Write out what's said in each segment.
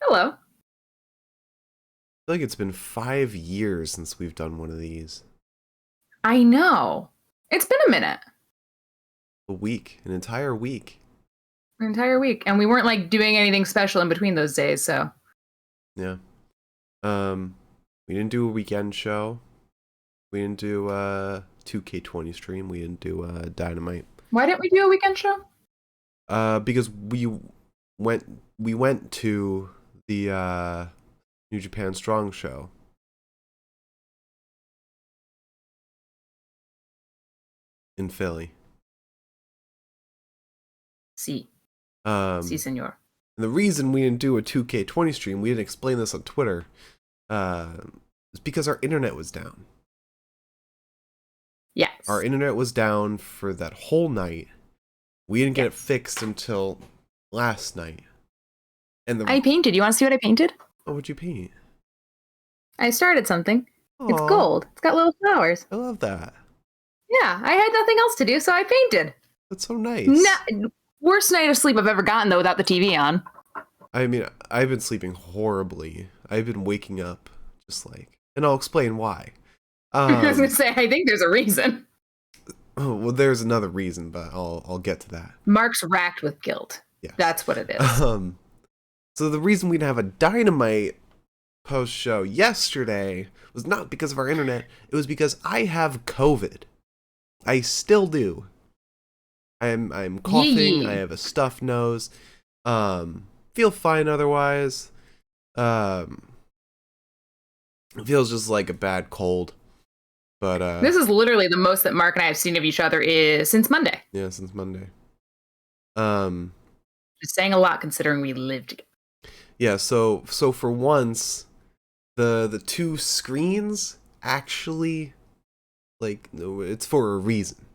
Hello. Feel like it's been 5 years since we've done one of these. I know. It's been a minute. An entire week. An entire week. And we weren't like doing anything special in between those days, so. Yeah. We didn't do a weekend show. We didn't do a 2K20 stream. We didn't do Dynamite. Why didn't we do a weekend show? Because we went to the New Japan Strong show. In Philly. Si. Si, Um, senor. And the reason we didn't do a 2K20 stream, we didn't explain this on Twitter, is because our internet was down. Yes. Our internet was down for that whole night. We didn't get it fixed until last night. And I painted. You want to see what I painted? Oh, what'd you paint? I started something. Aww, it's gold. It's got little flowers. I love that. Yeah, I had nothing else to do, so I painted. That's so nice. Worst night of sleep I've ever gotten, though, without the TV on. I mean, I've been sleeping horribly. I've been waking up just like... And I'll explain why. I was going to say, I think there's a reason. Oh, well, there's another reason, but I'll get to that. Mark's racked with guilt. Yes. That's what it is. So the reason we didn't have a Dynamite post-show yesterday was not because of our internet. It was because I have COVID. I still do. I'm coughing. Yee. I have a stuffed nose. Feel fine otherwise. It feels just like a bad cold. But this is literally the most that Mark and I have seen of each other is since Monday. Yeah, since Monday. Just saying a lot considering we lived together. Yeah, so for once, the two screens actually, like, it's for a reason.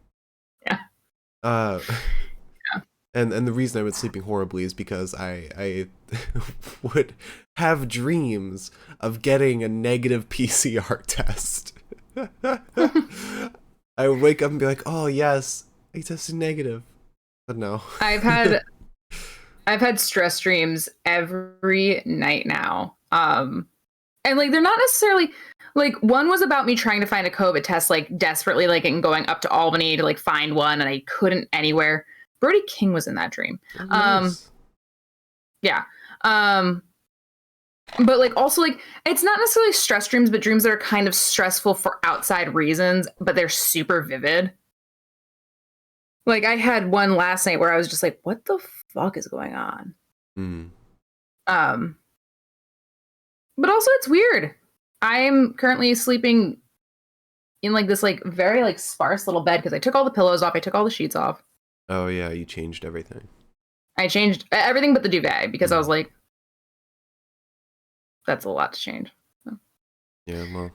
Yeah. Yeah. And the reason I've been sleeping horribly is because I would have dreams of getting a negative PCR test. I would wake up and be like, oh yes, I tested negative. But no. I've had stress dreams every night now. And like they're not necessarily like one was about me trying to find a COVID test, like desperately like and going up to Albany to like find one, and I couldn't anywhere. Brody King was in that dream. Oh, nice. Yeah. But like also like it's not necessarily stress dreams, but dreams that are kind of stressful for outside reasons, but they're super vivid. Like I had one last night where I was just like, what the fuck is going on? But also it's weird. I'm currently sleeping in like this like very like sparse little bed because I took all the pillows off, I took all the sheets off. Oh yeah, you changed everything. I changed everything but the duvet because I was like, that's a lot to change. So. Yeah, well.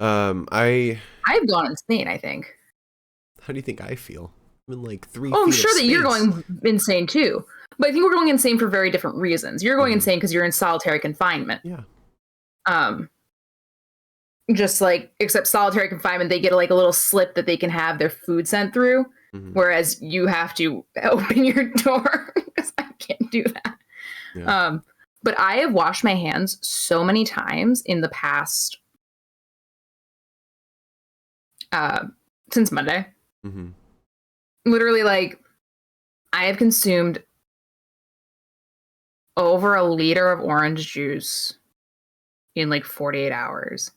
I've gone insane, I think. How do you think I feel? I'm in like 3 Oh, I'm feet sure of that space. you're going insane too. But I think we're going insane for very different reasons. You're going insane because you're in solitary confinement. Yeah. Just like, except solitary confinement, they get like a little slip that they can have their food sent through. Whereas you have to open your door because I can't do that. Yeah. But I have washed my hands so many times in the past since Monday. Literally, like, I have consumed over a liter of orange juice in like 48 hours.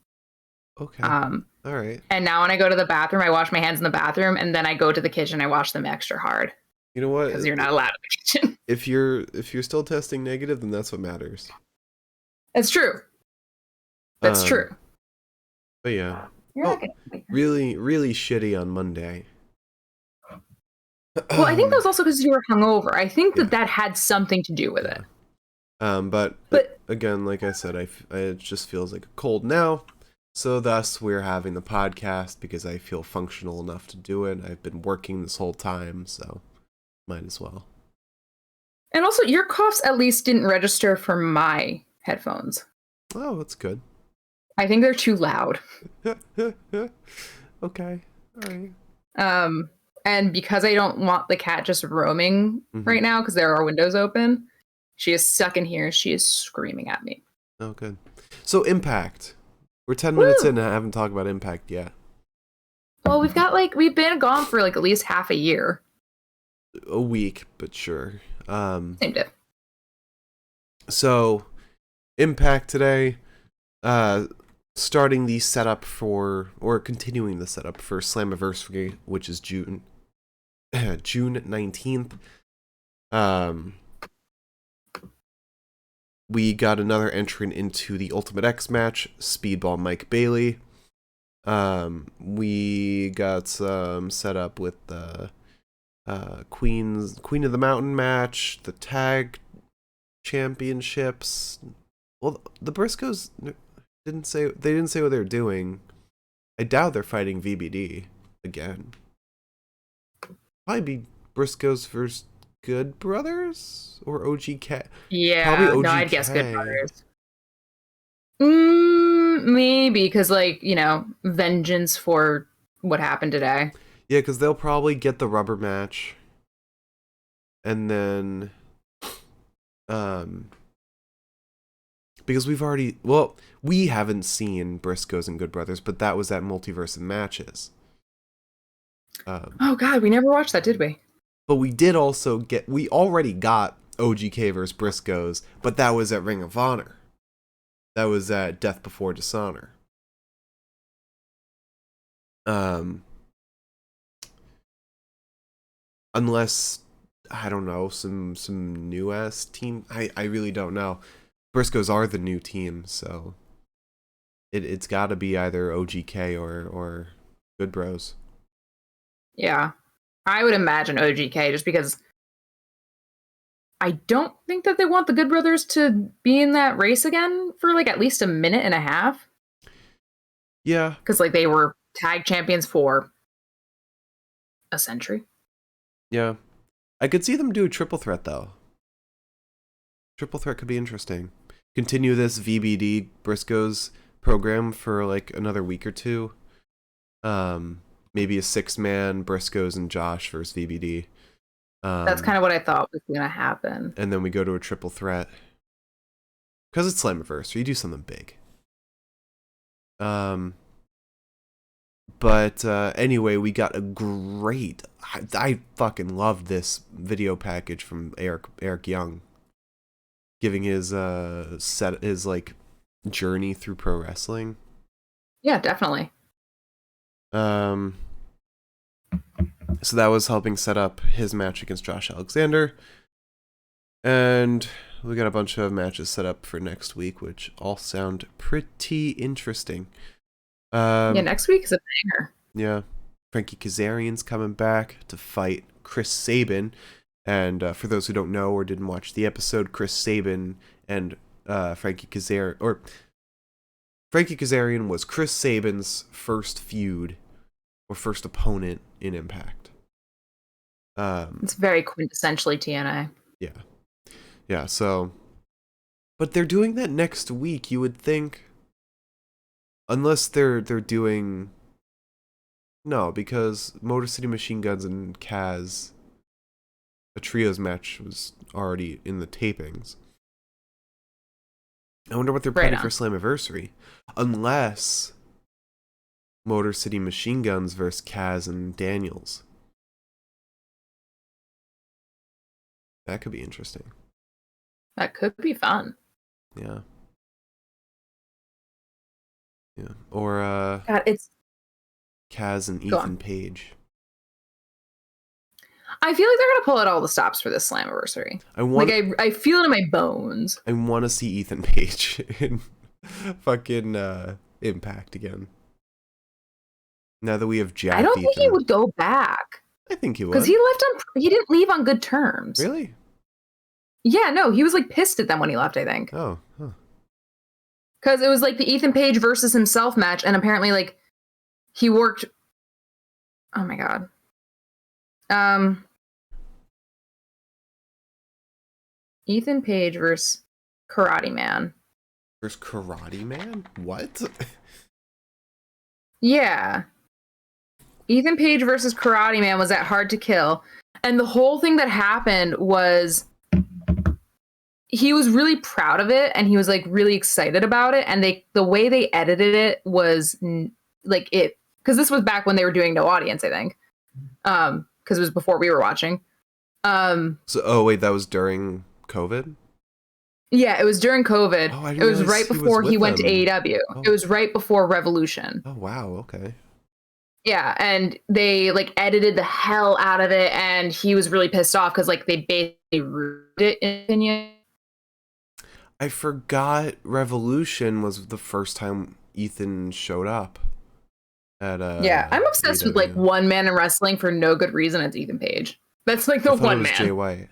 Okay. All right. And now when I go to the bathroom, I wash my hands in the bathroom, and then I go to the kitchen, I wash them extra hard. You know what? Because you're not allowed in the kitchen. If you're still testing negative, then that's what matters. That's true. That's true. But yeah. Really, really shitty on Monday. Well, I think that was also because you were hungover. I think that had something to do with it. But again, like I said, it just feels like a cold now. So thus we're having the podcast because I feel functional enough to do it. I've been working this whole time, so might as well. And also, your coughs at least didn't register for my headphones. Oh, that's good. I think they're too loud. Okay. All right. And because I don't want the cat just roaming right now because there are windows open, She is stuck in here. She is screaming at me. Oh, good. So Impact. We're 10 Woo! minutes in and I haven't talked about Impact yet. Well, we've been gone for like at least half a year. A week, but sure. Same diff. So Impact today, starting the setup for, or continuing the setup for Slammiversary, which is June 19th. We got another entrant into the Ultimate X match, Speedball Mike Bailey. We got some set up with the Queen of the Mountain match, the tag championships. Well, the Briscoes didn't say what they were doing. I doubt they're fighting VBD again. Probably be Briscoes versus Good Brothers or OGK. Yeah, probably OGK. No, I'd guess Good Brothers. Maybe because, like, you know, vengeance for what happened today. Yeah, because they'll probably get the rubber match, and then, because we haven't seen Briscoes and Good Brothers, but that was at Multiverse of Matches. Oh God, we never watched that, did we? But we already got OGK versus Briscoes, but that was at Ring of Honor. That was at Death Before Dishonor. Unless, I don't know, some new ass team. I really don't know. Briscoes are the new team, so it's got to be either OGK or Good Bros. Yeah, I would imagine OGK just because I don't think that they want the Good Brothers to be in that race again for like at least a minute and a half. Yeah, because like they were tag champions for a century. Yeah, I could see them do a triple threat though. Triple threat could be interesting. Continue this VBD Briscoes program for like another week or two. Maybe a 6-man Briscoes and Josh versus VBD. That's kind of what I thought was going to happen. And then we go to a triple threat. Because it's Slammiversary, you do something big. But anyway, we got a great... I fucking love this video package from Eric Young. Giving his like journey through pro wrestling. Yeah, definitely. So that was helping set up his match against Josh Alexander. And we got a bunch of matches set up for next week, which all sound pretty interesting. Yeah, next week is a banger. Yeah. Frankie Kazarian's coming back to fight Chris Sabin. And for those who don't know or didn't watch the episode, Chris Sabin and Frankie Kazarian was Chris Sabin's first feud or first opponent in Impact. It's very quintessentially TNA. Yeah. Yeah, so... But they're doing that next week, you would think. Unless they're doing... No, because Motor City Machine Guns and Kaz... A trios match was already in the tapings. I wonder what they're planning for Slammiversary. Unless... Motor City Machine Guns versus Kaz and Daniels. That could be interesting. That could be fun. Yeah. Yeah. Or God, it's Kaz and Ethan Page. I feel like they're gonna pull out all the stops for this Slammiversary. I feel it in my bones. I want to see Ethan Page in fucking Impact again. Now that we have Jack, I don't think he would go back. I think he would, because he didn't leave on good terms. Really? Yeah, no, he was like pissed at them when he left, I think. Oh, huh. Because it was like the Ethan Page versus himself match, and apparently like he worked. Oh my god. Ethan Page versus Karate Man. Versus Karate Man? What? Yeah. Ethan Page versus Karate Man was at Hard to Kill. And the whole thing that happened was he was really proud of it, and he was like really excited about it. And the way they edited it was like it, because this was back when they were doing no audience, I think, because it was before we were watching. Oh wait, that was during COVID? Yeah, it was during COVID. Oh, it was right before he went to AEW. Oh. It was right before Revolution. Oh wow, okay. Yeah, and they like edited the hell out of it, and he was really pissed off because like they basically ruined it, in his opinion. I forgot Revolution was the first time Ethan showed up at Yeah, I'm obsessed with like one man in wrestling for no good reason. It's Ethan Page. That's like the one man. Jay White.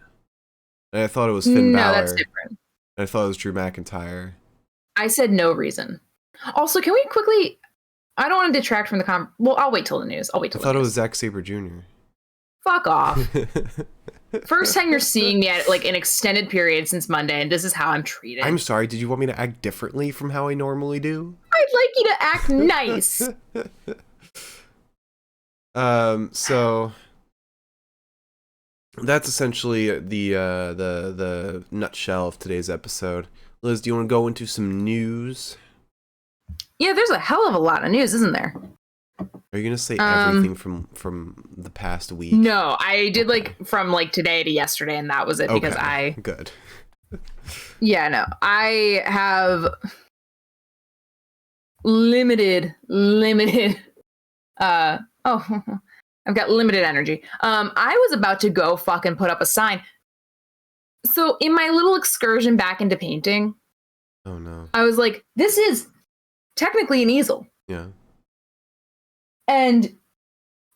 And I thought it was Finn Balor. No, that's different. And I thought it was Drew McIntyre. I said no reason. Also, can we quickly? I don't want to detract from the Well, I'll wait till the news. I thought it was Zack Sabre Jr. Fuck off. First time you're seeing me at like an extended period since Monday, and this is how I'm treated. I'm sorry, did you want me to act differently from how I normally do? I'd like you to act nice. So that's essentially the nutshell of today's episode. Liz, do you want to go into some news? Yeah, there's a hell of a lot of news, isn't there? Are you gonna say everything from the past week? No, I did like from like today to yesterday, and that was it because good. Yeah, no, I have limited. I've got limited energy. I was about to go fucking put up a sign. So in my little excursion back into painting, oh no, I was like, this is technically an easel. Yeah. And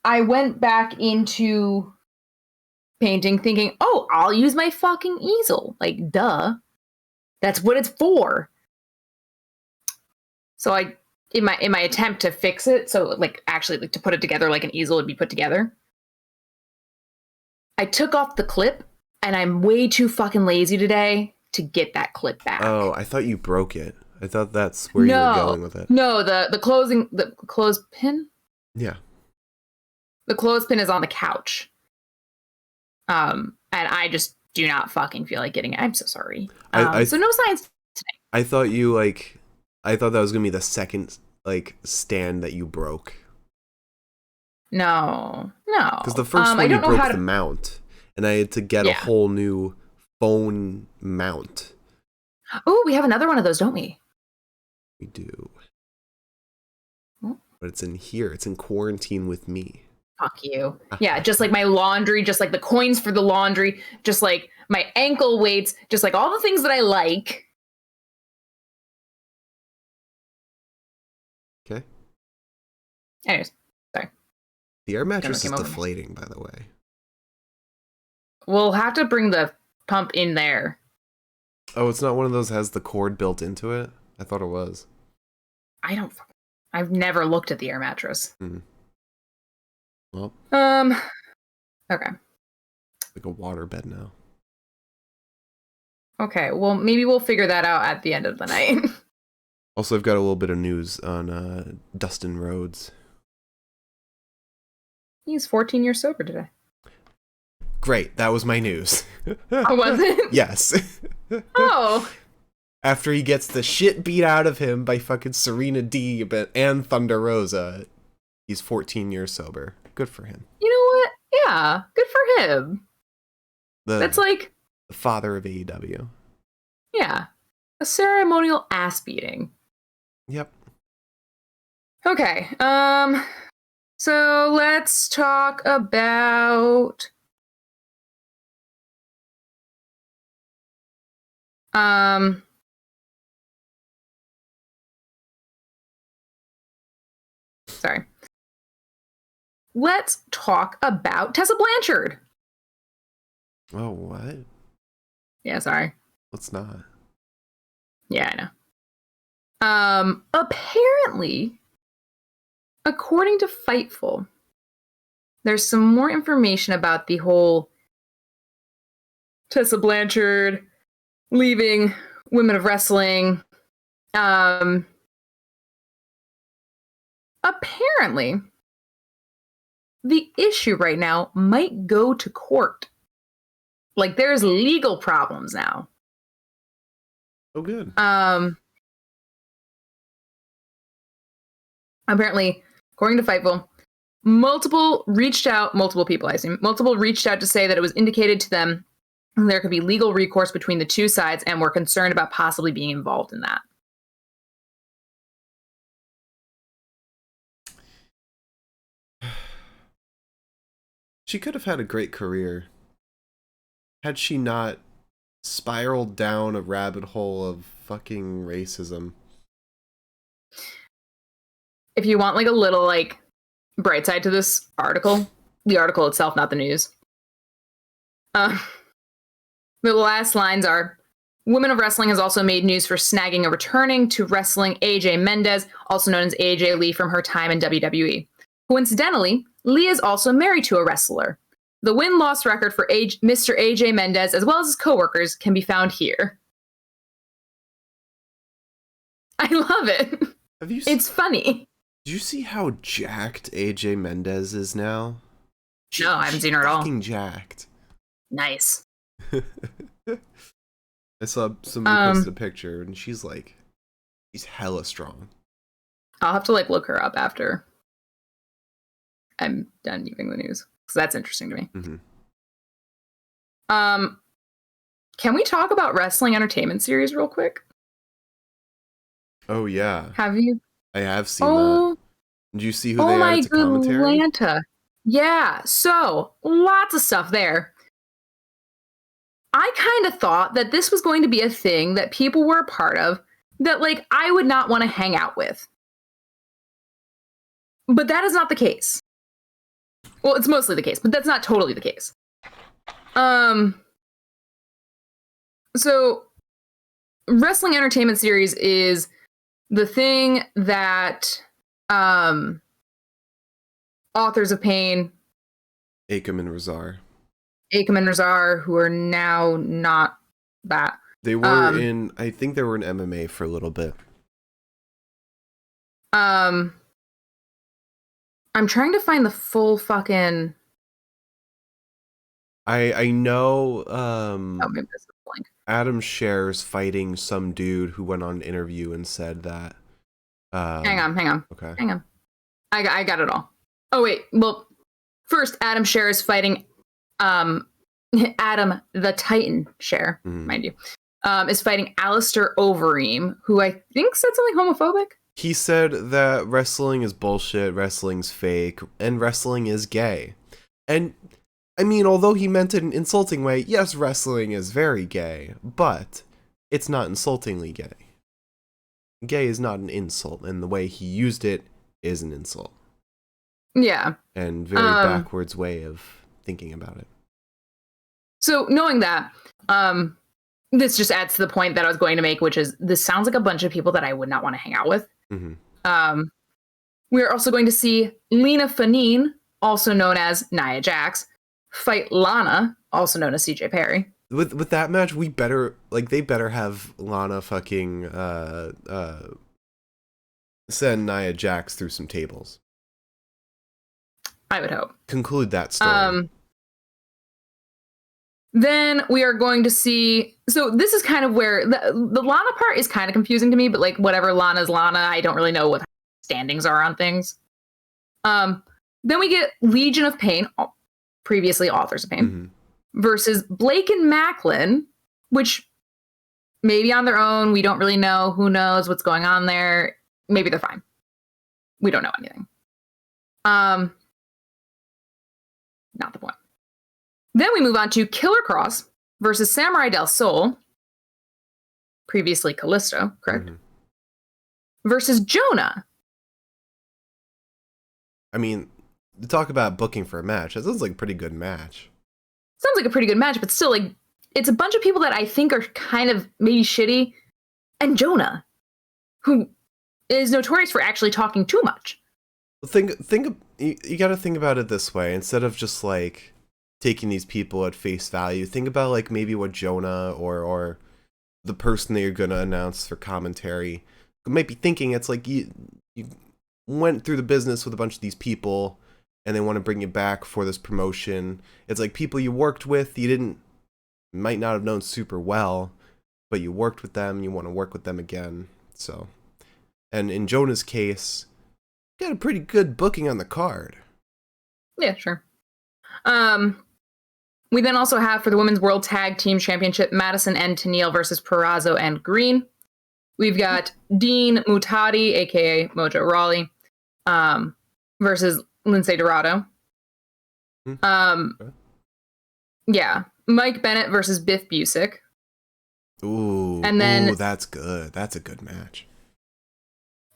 I went back into painting thinking, oh, I'll use my fucking easel. Like, duh. That's what it's for. So I, in my attempt to fix it, so like actually like to put it together like an easel would be put together, I took off the clip, and I'm way too fucking lazy today to get that clip back. Oh, I thought you broke it. I thought that's where you were going with it. No, the clothespin? Yeah. The clothespin is on the couch. And I just do not fucking feel like getting it. I'm so sorry. So no science today. I thought that was gonna be the second like stand that you broke. No. Because the first one you broke the mount, and I had to get a whole new phone mount. Oh, we have another one of those, don't we? We do. But it's in here. It's in quarantine with me. Fuck you. Yeah, just like my laundry, just like the coins for the laundry, just like my ankle weights, just like all the things that I like. Okay. Anyways, sorry. The air mattress is deflating, by the way. We'll have to bring the pump in there. Oh, it's not one of those that has the cord built into it? I thought it was. I've never looked at the air mattress. Well. Okay. Like a water bed now. Okay, well, maybe we'll figure that out at the end of the night. Also, I've got a little bit of news on Dustin Rhodes. He's 14 years sober today. Great, that was my news. Oh, was it? Yes. Oh. After he gets the shit beat out of him by fucking Serena Deeb and Thunder Rosa, he's 14 years sober. Good for him. You know what? Yeah, good for him. That's like the father of AEW. Yeah, a ceremonial ass beating. Yep. Okay. So let's talk about sorry. Let's talk about Tessa Blanchard. Oh, what? Yeah, sorry. Let's not. Yeah, I know. Apparently, according to Fightful, there's some more information about the whole Tessa Blanchard leaving Women of Wrestling. Apparently, the issue right now might go to court. Like, there's legal problems now. Oh, good. Apparently, according to Fightful, multiple people, I assume, reached out to say that it was indicated to them there could be legal recourse between the two sides and were concerned about possibly being involved in that. She could have had a great career had she not spiraled down a rabbit hole of fucking racism. If you want like a little like bright side to this article, the article itself, not the news. The last lines are, Women of Wrestling has also made news for snagging a returning to wrestling AJ Mendez, also known as AJ Lee from her time in WWE. Coincidentally, Lee is also married to a wrestler. The win-loss record for Mr. AJ Mendez, as well as his co-workers, can be found here. I love it. It's funny. Did you see how jacked AJ Mendez is now? No, I haven't seen her at all. Fucking jacked. Nice. I saw somebody posted a picture, and she's hella strong. I'll have to like look her up after I'm done viewing the news, because that's interesting to me. Mm-hmm. Can we talk about Wrestling Entertainment Series real quick? Oh yeah. Have you? I have seen that. Did you see who they added to commentary? Atlanta. Yeah. So lots of stuff there. I kind of thought that this was going to be a thing that people were a part of that like I would not want to hang out with. But that is not the case. Well, it's mostly the case, but that's not totally the case. So Wrestling Entertainment Series is the thing that Authors of Pain, Akam and Razar, who are now not that. They were I think they were in MMA for a little bit. I'm trying to find the full fucking. I know. Maybe this is blank. Adam Scher's fighting some dude who went on an interview and said that. Hang on. Okay. Hang on. I got it all. Oh wait. Well, first Adam Scher is fighting. Adam the Titan Scher, mind you, is fighting Alistair Overeem, who I think said something homophobic. He said that wrestling is bullshit, wrestling's fake, and wrestling is gay. And, I mean, although he meant it in an insulting way, yes, wrestling is very gay, but it's not insultingly gay. Gay is not an insult, and the way he used it is an insult. Yeah. And very backwards way of thinking about it. So, knowing that, this just adds to the point that I was going to make, which is this sounds like a bunch of people that I would not want to hang out with. Mm-hmm. We're also going to see Lena Fanine, also known as Nia Jax, fight Lana, also known as CJ Perry. With that match, they better have Lana fucking send Nia Jax through some tables. I would hope. Conclude that story. Then we are going to see. So this is kind of where the Lana part is kind of confusing to me, but like whatever, Lana's Lana. I don't really know what standings are on things. Then we get Legion of Pain, previously Authors of Pain, versus Blake and Macklin, which maybe on their own, we don't really know. Who knows what's going on there? Maybe they're fine. We don't know anything. Not the point. Then we move on to Killer Cross versus Samurai del Sol, previously Callisto, correct? Versus Jonah. I mean, to talk about booking for a match, that sounds like a pretty good match. Sounds like a pretty good match, but still, like, it's a bunch of people that I think are kind of maybe shitty. And Jonah, who is notorious for actually talking too much. You got to think about it this way. Instead of just, like, taking these people at face value, think about like maybe what Jonah or the person that you're gonna announce for commentary might be thinking. It's like you went through the business with a bunch of these people and they want to bring you back for this promotion. It's like people you worked with, you might not have known super well, but you worked with them, you want to work with them again. So, and in Jonah's case, got a pretty good booking on the card. Yeah, sure. We then also have for the Women's World Tag Team Championship, Madison and Tennille versus Purrazzo and Green. We've got Dean Mutati, aka Mojo Rawley, versus Lindsay Dorado. Yeah, Mike Bennett versus Biff Busick. And then that's good. That's a good match.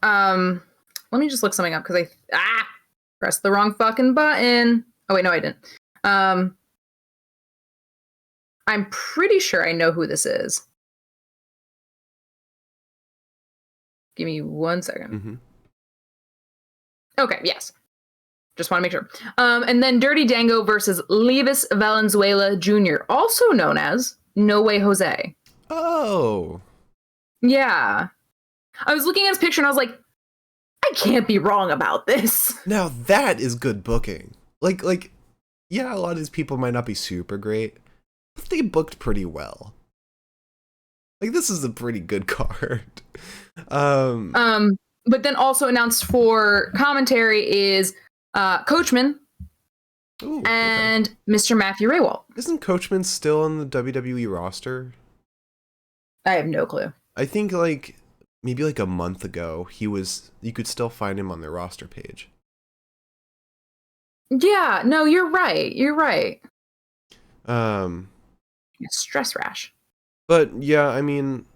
Let me just look something up because I pressed the wrong fucking button. Oh wait, no, I didn't. I'm pretty sure I know who this is. Give me 1 second. Mm-hmm. Okay, yes. Just want to make sure. And then Dirty Dango versus Levis Valenzuela Jr., also known as No Way Jose. Oh. Yeah. I was looking at his picture and I was like, I can't be wrong about this. Now that is good booking. Like, yeah, a lot of these people might not be super great, but they booked pretty well. Like, this is a pretty good card. But then also announced for commentary is Coachman and okay. Mr. Matthew Raywalt. Isn't Coachman still on the WWE roster? I have no clue. I think maybe a month ago you could still find him on their roster page. Yeah, no, you're right. You're right. Stress rash. But yeah, I mean,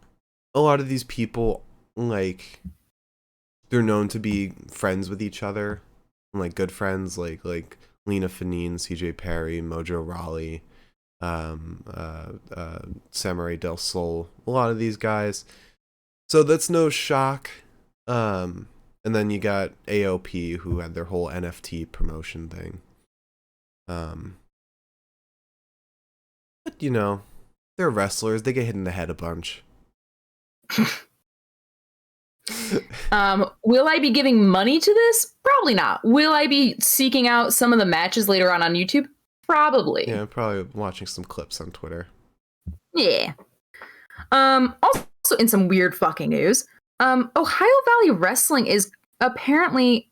a lot of these people, like, they're known to be friends with each other, like good friends, like Lena Fanine, CJ Perry, Mojo Rawley, Samurai Del Sol, a lot of these guys. So that's no shock. And then you got AOP, who had their whole NFT promotion thing. But you know, they're wrestlers. They get hit in the head a bunch. Will I be giving money to this? Probably not. Will I be seeking out some of the matches later on YouTube? Probably. Yeah, probably watching some clips on Twitter. Yeah. Also in some weird fucking news, Ohio Valley Wrestling is apparently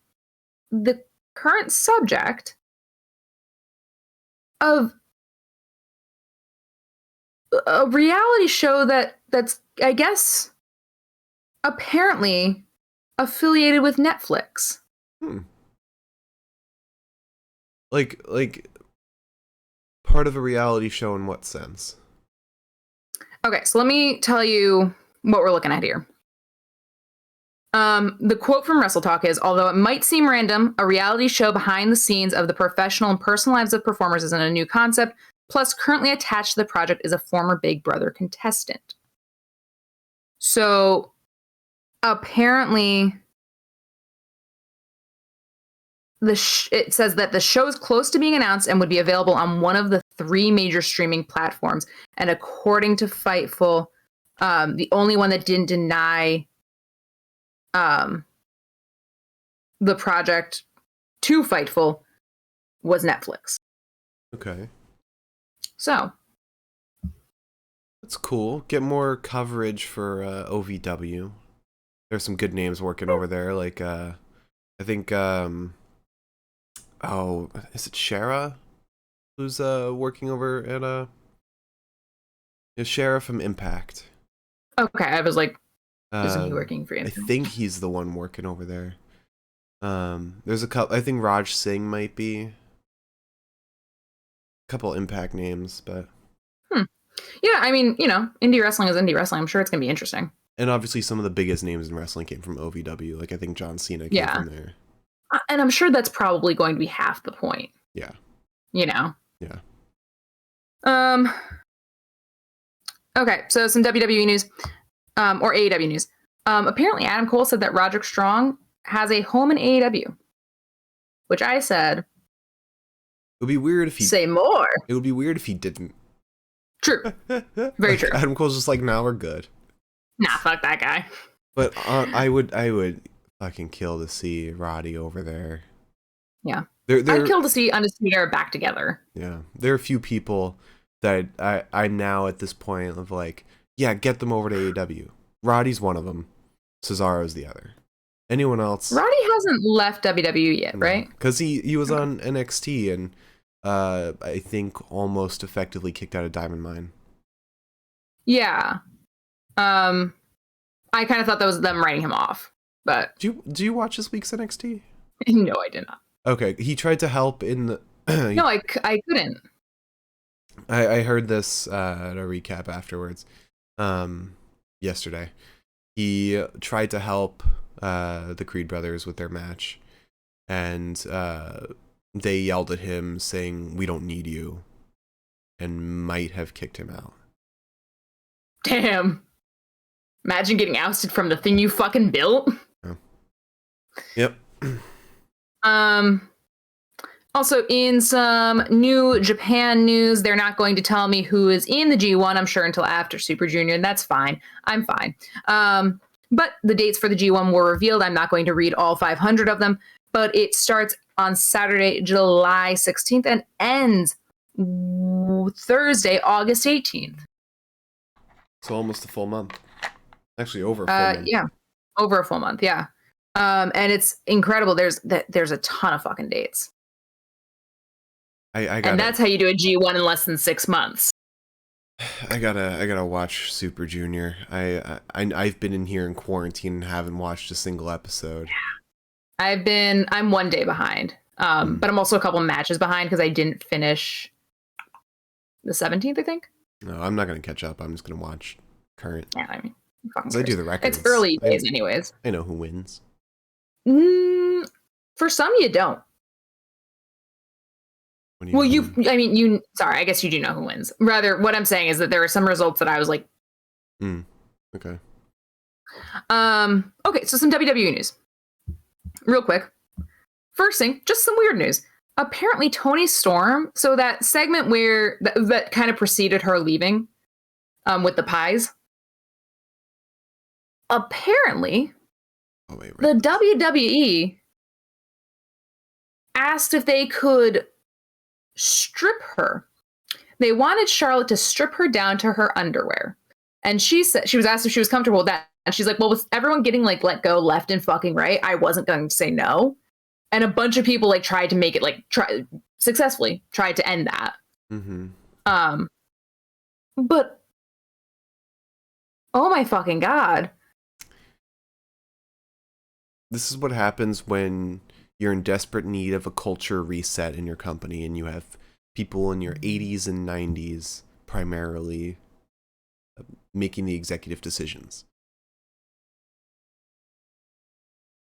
the current subject of a reality show that's I guess apparently affiliated with Netflix. Like part of a reality show in what sense? Okay, so let me tell you what we're looking at here. The quote from Wrestle Talk is, although it might seem random, a reality show behind the scenes of the professional and personal lives of performers isn't a new concept. Plus, currently attached to the project is a former Big Brother contestant. So, apparently, it says that the show is close to being announced and would be available on one of the 3 major streaming platforms. And according to Fightful, the only one that didn't deny the project to Fightful was Netflix. Okay. So. That's cool. Get more coverage for OVW. There's some good names working over there. Like, I think, is it Shara? Who's working over at Shara from Impact. Okay, I was like, isn't he working for Impact? I think he's the one working over there. There's a couple. I think Raj Singh might be. A couple Impact names, but. Yeah, I mean, indie wrestling is indie wrestling. I'm sure it's gonna be interesting. And obviously, some of the biggest names in wrestling came from OVW. Like I think John Cena came from there. And I'm sure that's probably going to be half the point. Yeah. Yeah. Okay, so some WWE news, or AEW news. Apparently Adam Cole said that Roderick Strong has a home in AEW, which I said. It would be weird if he say more. It would be weird if he didn't. True. Very true. Adam Cole's just like, nah, we're good. Nah, fuck that guy. But I would fucking kill to see Roddy over there. Yeah. I'd kill to see Undisputed Era back together. Yeah. There are a few people that I now at this point of like, yeah, get them over to AEW. Roddy's one of them. Cesaro's the other. Anyone else? Roddy hasn't left WWE yet, right? Because he was on NXT and I think almost effectively kicked out of Diamond Mine. Yeah. I kind of thought that was them writing him off, but Do you watch this week's NXT? no, I did not. Okay, he tried to help in the. No, I couldn't. I heard this at a recap afterwards. Yesterday, he tried to help the Creed brothers with their match, and they yelled at him saying, "We don't need you," and might have kicked him out. Damn. Imagine getting ousted from the thing you fucking built. Oh. Yep. Also, in some New Japan news, they're not going to tell me who is in the G1, I'm sure, until after Super Junior, and that's fine. I'm fine. But the dates for the G1 were revealed. I'm not going to read all 500 of them, but it starts on Saturday, July 16th and ends Thursday, August 18th. So almost a full month. Actually, over a full month. Yeah, over a full month, yeah. And it's incredible. There's a ton of fucking dates. And that's how you do a G1 in less than 6 months. I gotta watch Super Junior. I've been in here in quarantine and haven't watched a single episode. Yeah. I'm 1 day behind. But I'm also a couple matches behind because I didn't finish the 17th, I think. No, I'm not gonna catch up. I'm just gonna watch current. Yeah, I mean, fucking I do the records. It's early days, anyways. I know who wins. For some, you don't. Sorry, I guess you do know who wins. Rather, what I'm saying is that there are some results that I was like, okay. Okay, so some WWE news. Real quick. First thing, just some weird news. Apparently, Toni Storm, so that segment where that kind of preceded her leaving with the pies. Apparently, the WWE asked if they could strip her. They wanted Charlotte to strip her down to her underwear. And she said, she was asked if she was comfortable with that. And she's like, well, with everyone getting like let go left and fucking right, I wasn't going to say no. And a bunch of people like tried to make it successfully tried to end that. Mm-hmm. But oh my fucking God. This is what happens when you're in desperate need of a culture reset in your company and you have people in your 80s and 90s primarily making the executive decisions.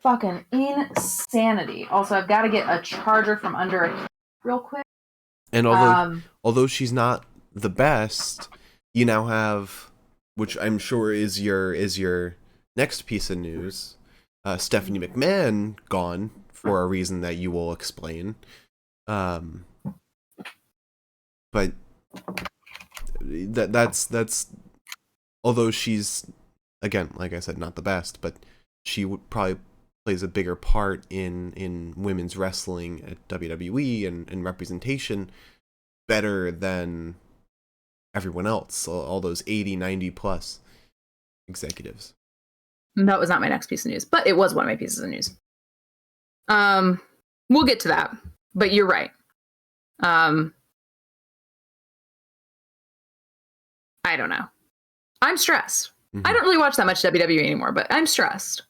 Fucking insanity. Also, I've got to get a charger from under a real quick. And although she's not the best, you now have, which I'm sure is your next piece of news, Stephanie McMahon gone for a reason that you will explain. But that's although she's, again, like I said, not the best, but she would probably plays a bigger part in women's wrestling at WWE and representation better than everyone else, all those 80, 90 plus executives. That was not my next piece of news, but it was one of my pieces of news. We'll get to that, but you're right. I don't know. I'm stressed. Mm-hmm. I don't really watch that much WWE anymore, but I'm stressed.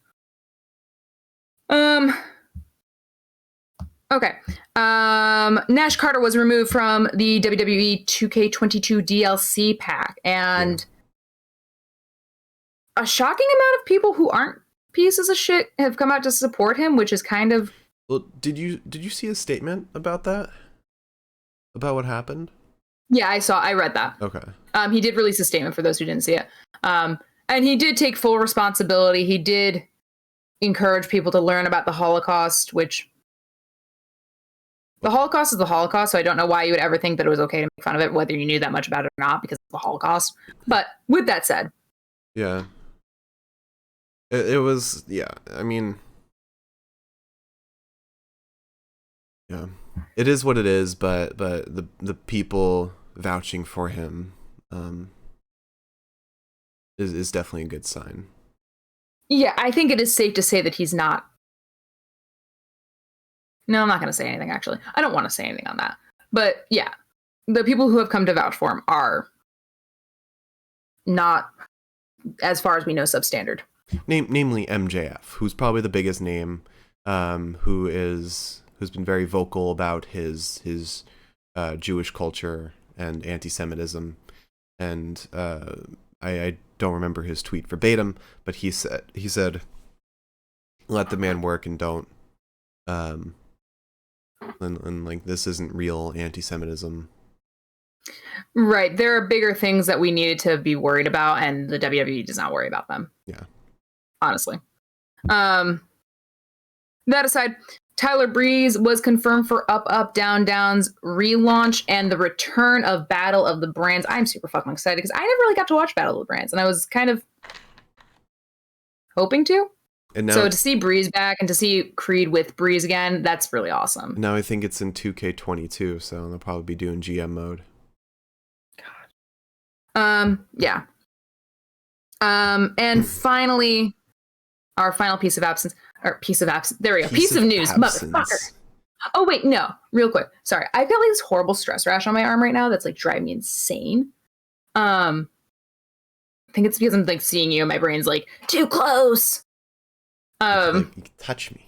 Okay. Nash Carter was removed from the WWE 2K22 DLC pack, and a shocking amount of people who aren't pieces of shit have come out to support him, which is kind of... Well, did you see a statement about that? About what happened? Yeah, I read that. Okay. He did release a statement for those who didn't see it. And he did take full responsibility. He did encourage people to learn about the Holocaust, which the Holocaust is the Holocaust, so I don't know why you would ever think that it was okay to make fun of it, whether you knew that much about it or not, because it's the Holocaust. But with that said. Yeah. It was, yeah, I mean, yeah, it is what it is, but the people vouching for him, is definitely a good sign. Yeah, I think it is safe to say that he's not. No, I'm not going to say anything, actually. I don't want to say anything on that. But yeah, the people who have come to vouch for him are not, as far as we know, substandard. Namely MJF, who's probably the biggest name, who's been very vocal about his Jewish culture and anti-Semitism, and I don't remember his tweet verbatim, but he said, "Let the man work and don't." And like, this isn't real anti-Semitism. Right. There are bigger things that we needed to be worried about, and the WWE does not worry about them. Yeah. Honestly. That aside, Tyler Breeze was confirmed for Up, Up, Down, Down's relaunch and the return of Battle of the Brands. I'm super fucking excited because I never really got to watch Battle of the Brands, and I was kind of hoping to. And now, so to see Breeze back and to see Creed with Breeze again, that's really awesome. Now I think it's in 2K22, so they'll probably be doing GM mode. God. Yeah. And finally, our final piece of absence. There we go. Piece of news, motherfucker. Oh wait, no. Real quick. Sorry, I've got like this horrible stress rash on my arm right now that's like driving me insane. I think it's because I'm like seeing you and my brain's like too close. You can touch me.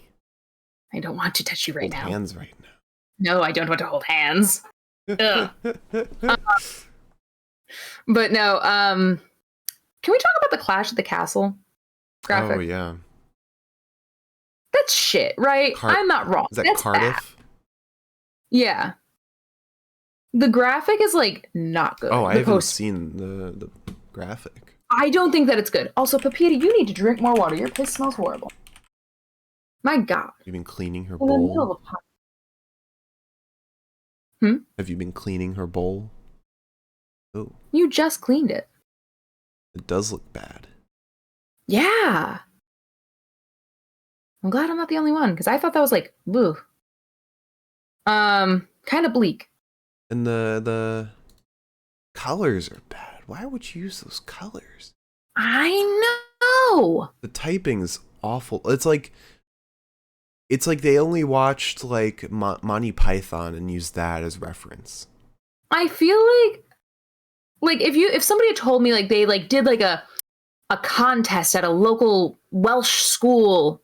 I don't want to touch you right now. Hold hands right now. No, I don't want to hold hands. But no, can we talk about the Clash at the Castle graphic? Oh yeah. That's shit, right? I'm not wrong. Is that That's Cardiff? Bad. Yeah. The graphic is like not good. Oh, I haven't seen the graphic. I don't think that it's good. Also, Pepita, you need to drink more water. Your piss smells horrible. My God. Have you been cleaning her bowl? Hmm? Have you been cleaning her bowl? Oh. You just cleaned it. It does look bad. Yeah. I'm glad I'm not the only one, because I thought that was like, woo. Kind of bleak. And the colors are bad. Why would you use those colors? I know. The typing's awful. It's like they only watched like Monty Python and used that as reference. I feel like if somebody had told me like they like did like a contest at a local Welsh school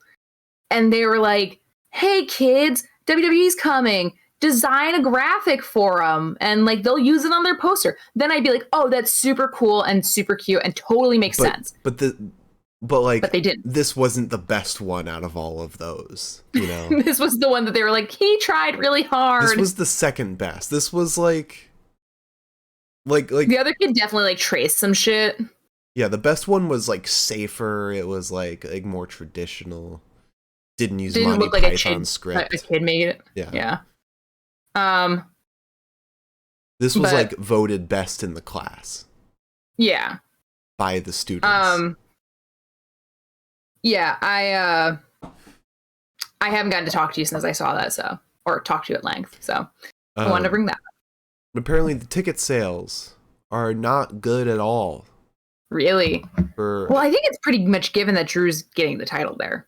and they were like, "Hey kids, WWE's coming. Design a graphic for them and like they'll use it on their poster." Then I'd be like, "Oh, that's super cool and super cute and totally makes sense." But they didn't. This wasn't the best one out of all of those, you know. This was the one that they were like, he tried really hard. This was the second best. This was like the other kid definitely like traced some shit. Yeah, the best one was like safer. It was like more traditional. Didn't use Monty look like Python script. A kid made it. Yeah. This was like voted best in the class. Yeah. By the students. Yeah, I haven't gotten to talk to you since I saw that, or talk to you at length, so I wanted to bring that up. Apparently the ticket sales are not good at all. Really? Well, I think it's pretty much given that Drew's getting the title there.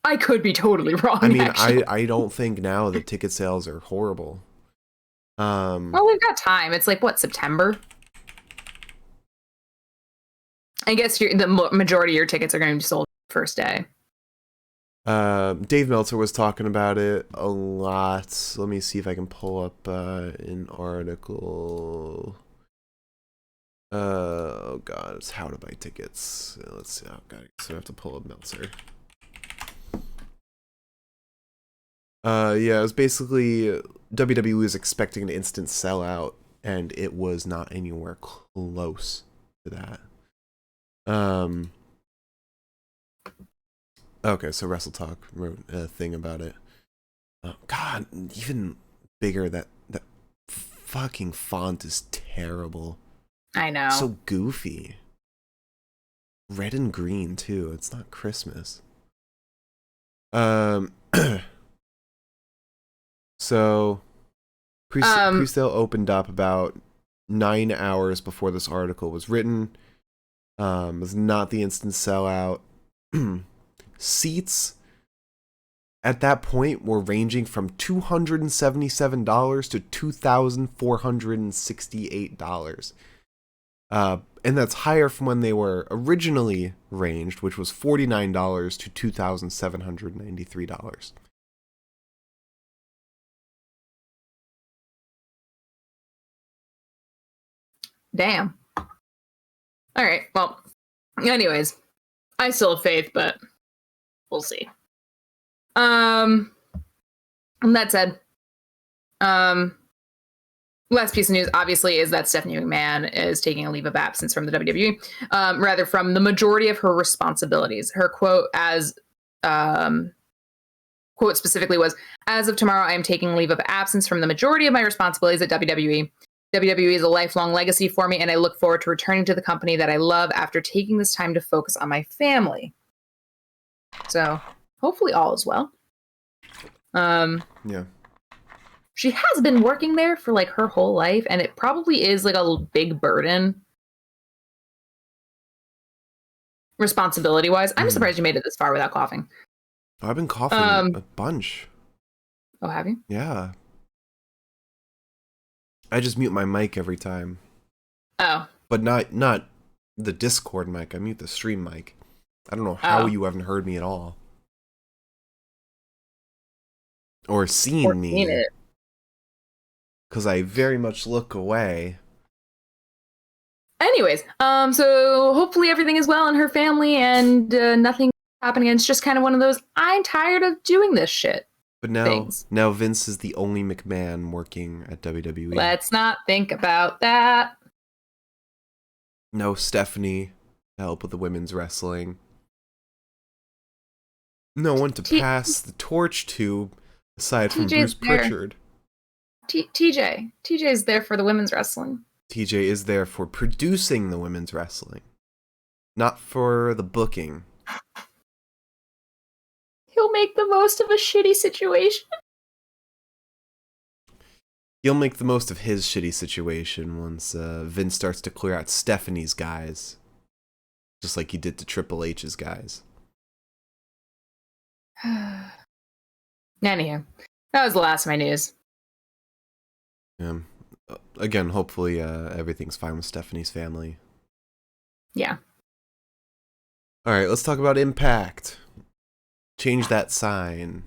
I could be totally wrong. I mean, actually. I don't think now the ticket sales are horrible. Well, we've got time. It's like, what, September? I guess the majority of your tickets are going to be sold first day. Dave Meltzer was talking about it a lot. Let me see if I can pull up an article. Oh god, it's how to buy tickets. Let's see. Oh god, so I have to pull up Meltzer. Yeah, it was basically WWE was expecting an instant sellout, and it was not anywhere close to that. Okay, so Wrestle Talk wrote a thing about it. God, even bigger, that fucking font is terrible. I know. So goofy. Red and green too. It's not Christmas. So Presale opened up about 9 hours before this article was written. Was not the instant sellout. Seats at that point were ranging from $277 to $2,468. And that's higher from when they were originally ranged, which was $49 to $2,793. Damn. All right. Well, anyways, I still have faith, but we'll see. And that said, last piece of news, obviously, is that Stephanie McMahon is taking a leave of absence from the WWE, rather from the majority of her responsibilities. Her quote quote specifically was, "As of tomorrow, I am taking leave of absence from the majority of my responsibilities at WWE. WWE is a lifelong legacy for me, and I look forward to returning to the company that I love after taking this time to focus on my family." So hopefully all is well. Yeah. She has been working there for like her whole life, and it probably is like a big burden responsibility wise. I'm surprised you made it this far without coughing. I've been coughing a bunch. Oh, have you? Yeah. I just mute my mic every time. Oh. But not the Discord mic. I mute the stream mic. I don't know how you haven't heard me at all. Or seen me. Because I very much look away. Anyways, so hopefully everything is well in her family and nothing happening. It's just kind of one of those, I'm tired of doing this shit. But now Vince is the only McMahon working at WWE. Let's not think about that. No Stephanie to help with the women's wrestling. No one to pass the torch to, aside from Bruce Pritchard. TJ's there for the women's wrestling. TJ is there for producing the women's wrestling, not for the booking. He'll make the most of a shitty situation. He'll make the most of his shitty situation once Vince starts to clear out Stephanie's guys, just like he did to Triple H's guys. Anywho, that was the last of my news. Again, hopefully everything's fine with Stephanie's family. Yeah. All right, let's talk about Impact. Change that sign.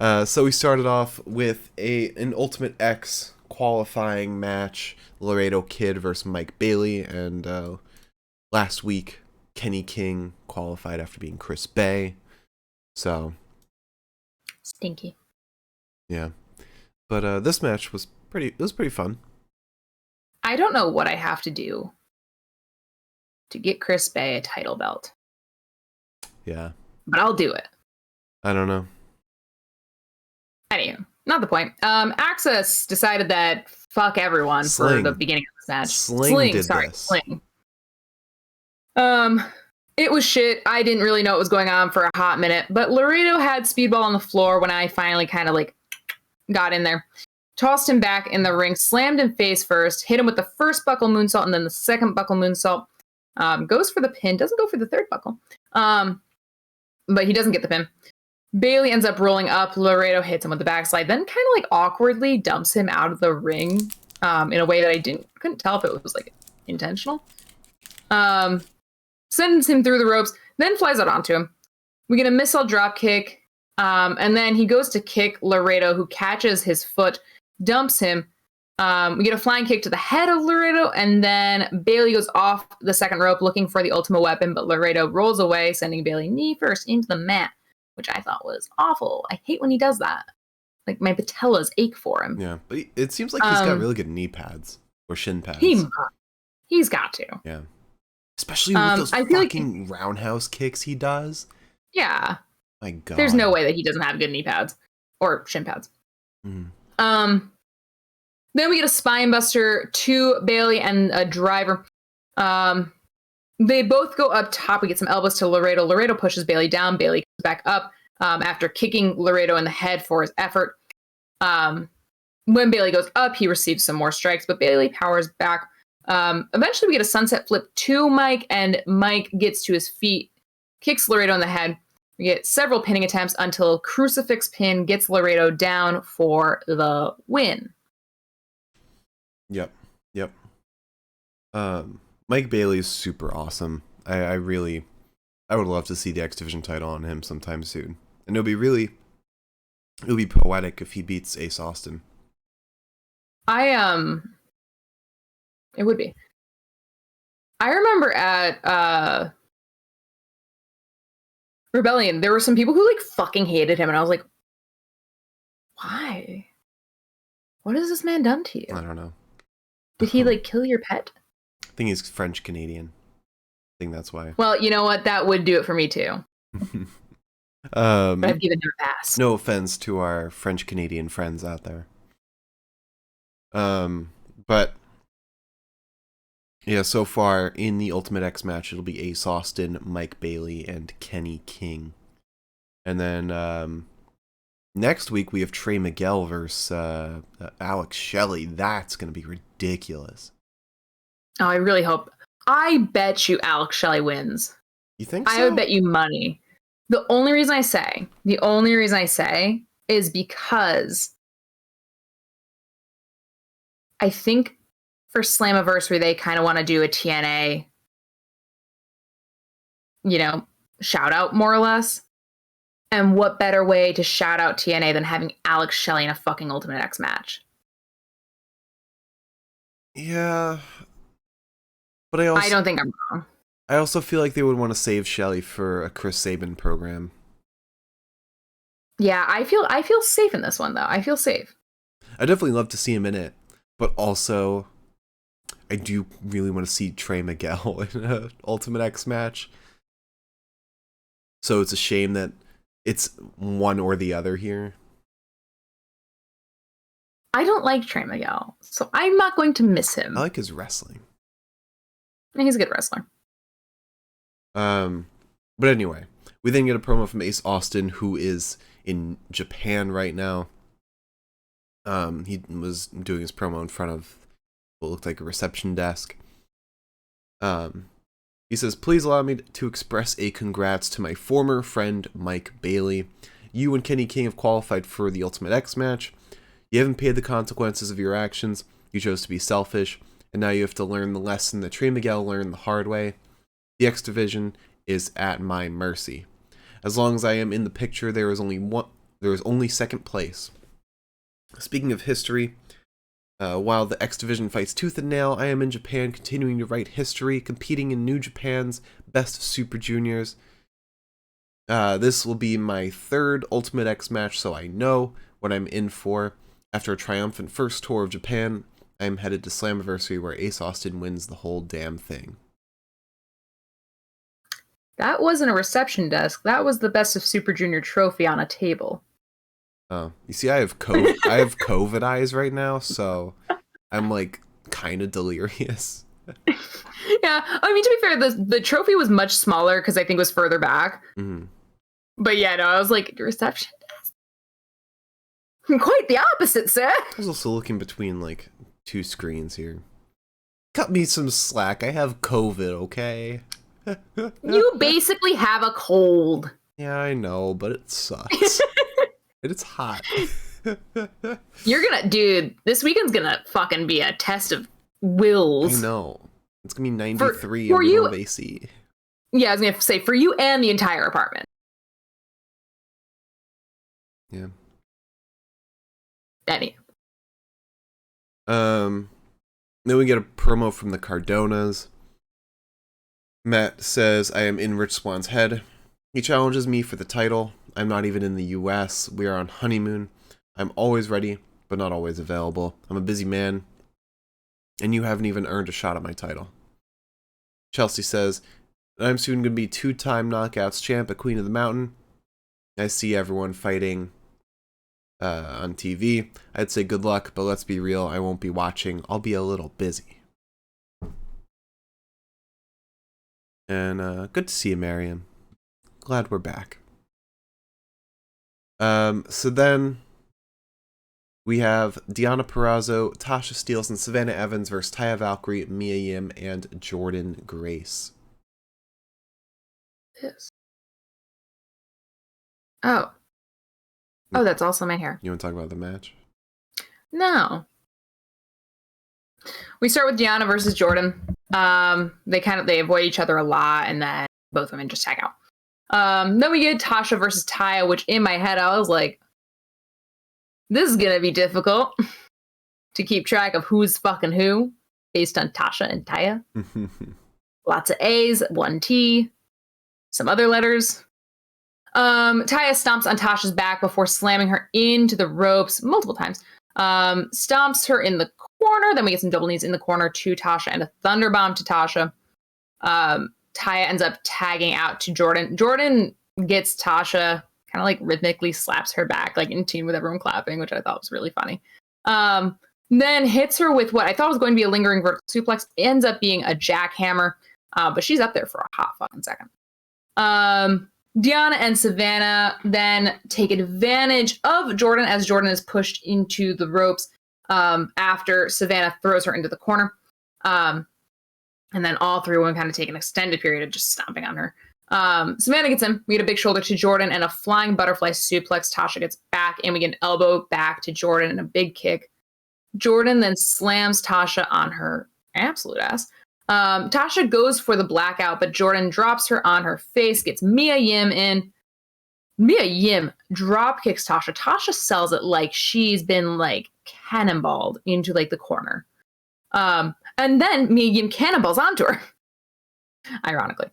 So we started off with an Ultimate X qualifying match. Laredo Kid versus Mike Bailey. And last week, Kenny King qualified after being Chris Bay. So... stinky. Yeah. But this match was pretty fun. I don't know what I have to do to get Chris Bay a title belt. Yeah. But I'll do it. I don't know. Anyway, not the point. Access decided that fuck everyone for the beginning of this match. Sling. It was shit. I didn't really know what was going on for a hot minute, but Laredo had Speedball on the floor when I finally kind of like got in there. Tossed him back in the ring, slammed him face first, hit him with the first buckle moonsault and then the second buckle moonsault. Goes for the pin, doesn't go for the third buckle. But he doesn't get the pin. Bailey ends up rolling up. Laredo hits him with the backslide, then kind of like awkwardly dumps him out of the ring in a way that I couldn't tell if it was like intentional. Sends him through the ropes, then flies out onto him. We get a missile drop kick, and then he goes to kick Laredo, who catches his foot, dumps him. We get a flying kick to the head of Laredo, and then Bailey goes off the second rope looking for the ultimate weapon, but Laredo rolls away, sending Bailey knee first into the mat, which I thought was awful. I hate when he does that. Like, my patellas ache for him. Yeah, but it seems like he's got really good knee pads or shin pads. He's got to. Yeah. Especially with those fucking roundhouse kicks he does. Yeah. My God. There's no way that he doesn't have good knee pads or shin pads. Mm. Then we get a spine buster to Bailey and a driver. They both go up top. We get some elbows to Laredo. Laredo pushes Bailey down. Bailey comes back up after kicking Laredo in the head for his effort. when Bailey goes up, he receives some more strikes, but Bailey powers back. Eventually, we get a sunset flip to Mike, and Mike gets to his feet, kicks Laredo in the head. We get several pinning attempts until crucifix pin gets Laredo down for the win. Yep. Mike Bailey is super awesome. I would love to see the X Division title on him sometime soon. And it would be poetic if he beats Ace Austin. It would be. I remember at Rebellion, there were some people who like fucking hated him, and I was like, why? What has this man done to you? I don't know. Did he like kill your pet? I think he's French Canadian. I think that's why. Well, you know what? That would do it for me too. But I've given him a pass. No offense to our French Canadian friends out there. But yeah, so far in the Ultimate X match, it'll be Ace Austin, Mike Bailey, and Kenny King. And then next week we have Trey Miguel versus Alex Shelley. That's gonna be ridiculous. Oh, I really hope. I bet you Alex Shelley wins. You think so? I would bet you money. The only reason I say is because I think for Slammiversary, they kind of want to do a TNA, shout out more or less. And what better way to shout out TNA than having Alex Shelley in a fucking Ultimate X match? Yeah. But I don't think I'm wrong. I also feel like they would want to save Shelley for a Chris Sabin program. Yeah, I feel safe in this one, though. I feel safe. I definitely love to see him in it. But also, I do really want to see Trey Miguel in an Ultimate X match. So it's a shame that it's one or the other here. I don't like Trey Miguel, so I'm not going to miss him. I like his wrestling. He's a good wrestler. But anyway, we then get a promo from Ace Austin, who is in Japan right now. He was doing his promo in front of what looked like a reception desk. He says, "Please allow me to express a congrats to my former friend Mike Bailey. You and Kenny King have qualified for the Ultimate X match. You haven't paid the consequences of your actions. You chose to be selfish, and now you have to learn the lesson that Trey Miguel learned the hard way. The X Division is at my mercy. As long as I am in the picture, there is only second place. Speaking of history, while the X Division fights tooth and nail, I am in Japan continuing to write history, competing in New Japan's Best of Super Juniors. This will be my third Ultimate X match, so I know what I'm in for. After a triumphant first tour of Japan, I am headed to Slammiversary, where Ace Austin wins the whole damn thing." That wasn't a reception desk. That was the Best of Super Junior trophy on a table. Oh, you see, I have COVID eyes right now, so I'm like kind of delirious. Yeah, I mean, to be fair, the trophy was much smaller because I think it was further back. Mm-hmm. But yeah, no, I was like, reception desk? Quite the opposite, sir. I was also looking between like two screens here. Cut me some slack. I have COVID, okay? You basically have a cold. Yeah, I know, but it sucks. It's hot. Dude, this weekend's gonna fucking be a test of wills. I know. It's gonna be 93 for and we you, don't have AC. Yeah, I was gonna say, for you and the entire apartment. Yeah. Any. Then we get a promo from the Cardonas. Matt says, "I am in Rich Swan's head. He challenges me for the title. I'm not even in the US. We are on honeymoon. I'm always ready, but not always available. I'm a busy man, and you haven't even earned a shot at my title." Chelsea says, "I'm soon going to be 2-time Knockouts champ at Queen of the Mountain. I see everyone fighting on TV. I'd say good luck, but let's be real, I won't be watching. I'll be a little busy." And good to see you, Mariam. Glad we're back. So then We have Deonna Purrazzo, Tasha Steelz, and Savannah Evans versus Taya Valkyrie, Mia Yim, and Jordan Grace. Yes. Oh, that's also my hair. You want to talk about the match? No. We start with Deonna versus Jordan. They avoid each other a lot, and then both women just tag out. Then we get Tasha versus Taya, which in my head I was like, this is gonna be difficult to keep track of who's fucking who based on Tasha and Taya. Lots of A's, one T, some other letters. Taya stomps on Tasha's back before slamming her into the ropes multiple times. Stomps her in the corner. Then we get some double knees in the corner to Tasha and a thunderbomb to Tasha. Taya ends up tagging out to Jordan. Jordan gets Tasha, kind of like rhythmically slaps her back, like in tune with everyone clapping, which I thought was really funny. Then hits her with what I thought was going to be a lingering vertical suplex. Ends up being a jackhammer, but she's up there for a hot fucking second. Deonna and Savannah then take advantage of Jordan as Jordan is pushed into the ropes after Savannah throws her into the corner. And then all three women kind of take an extended period of just stomping on her. Savannah gets in. We get a big shoulder to Jordan and a flying butterfly suplex. Tasha gets back and we get an elbow back to Jordan and a big kick. Jordan then slams Tasha on her absolute ass. Tasha goes for the blackout, but Jordan drops her on her face, gets Mia Yim in. Mia Yim drop kicks Tasha. Tasha sells it like she's been like cannonballed into like the corner. And then Mia Yim cannonballs onto her, ironically.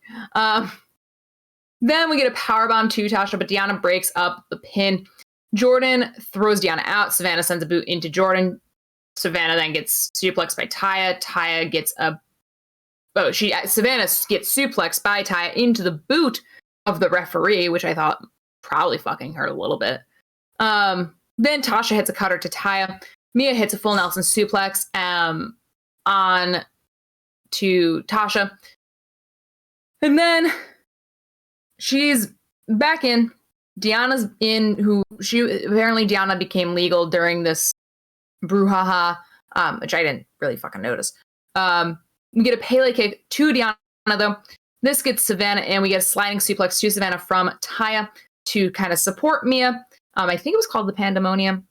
Then we get a powerbomb to Tasha, but Deonna breaks up the pin. Jordan throws Deonna out. Savannah sends a boot into Jordan. Savannah then gets suplexed by Taya. Taya gets Savannah gets suplexed by Taya into the boot of the referee, which I thought probably fucking hurt a little bit. Then Tasha hits a cutter to Taya. Mia hits a full Nelson suplex on to Tasha. And then she's back in. Deonna's in, Deonna became legal during this brouhaha, which I didn't really fucking notice. We get a Pele kick to Deonna, though. This gets Savannah, and we get a sliding suplex to Savannah from Taya to kind of support Mia. I think it was called the Pandemonium.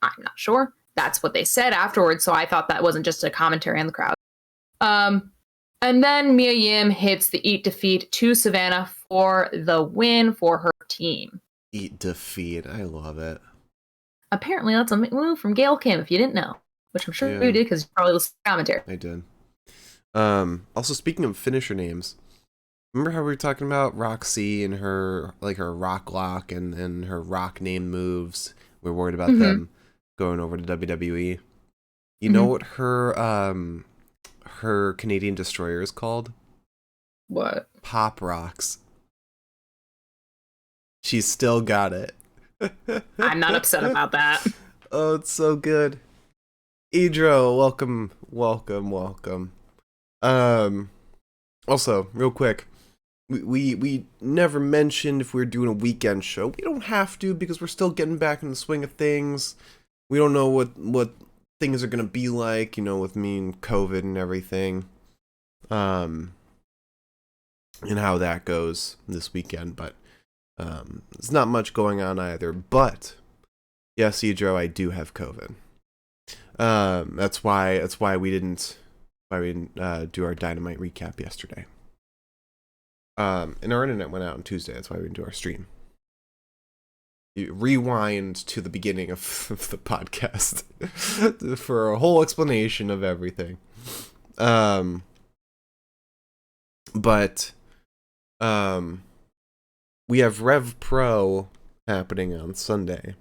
I'm not sure. That's what they said afterwards, so I thought that wasn't just a commentary on the crowd. And then Mia Yim hits the Eat Defeat to Savannah for the win for her team. Eat Defeat. I love it. Apparently, that's a move from Gail Kim, if you didn't know. Which I'm sure you did, because you probably listened to the commentary. I did. Also, speaking of finisher names, remember how we were talking about Roxy and her rock lock and her rock name moves? We're worried about them going over to WWE. You know what her Canadian destroyer is called? What? Pop Rocks. She's still got it. I'm not upset about that. Oh, it's so good. Idro, welcome. Also, real quick, we never mentioned if we were doing a weekend show. We don't have to, because we're still getting back in the swing of things. We don't know what things are gonna be like, with me and COVID and everything. And how that goes this weekend, but there's not much going on either. But yes, Idro, I do have COVID. That's why we didn't do our Dynamite recap yesterday. And our internet went out on Tuesday. That's why we didn't do our stream. You rewind to the beginning of the podcast for a whole explanation of everything. But we have Rev Pro happening on Sunday.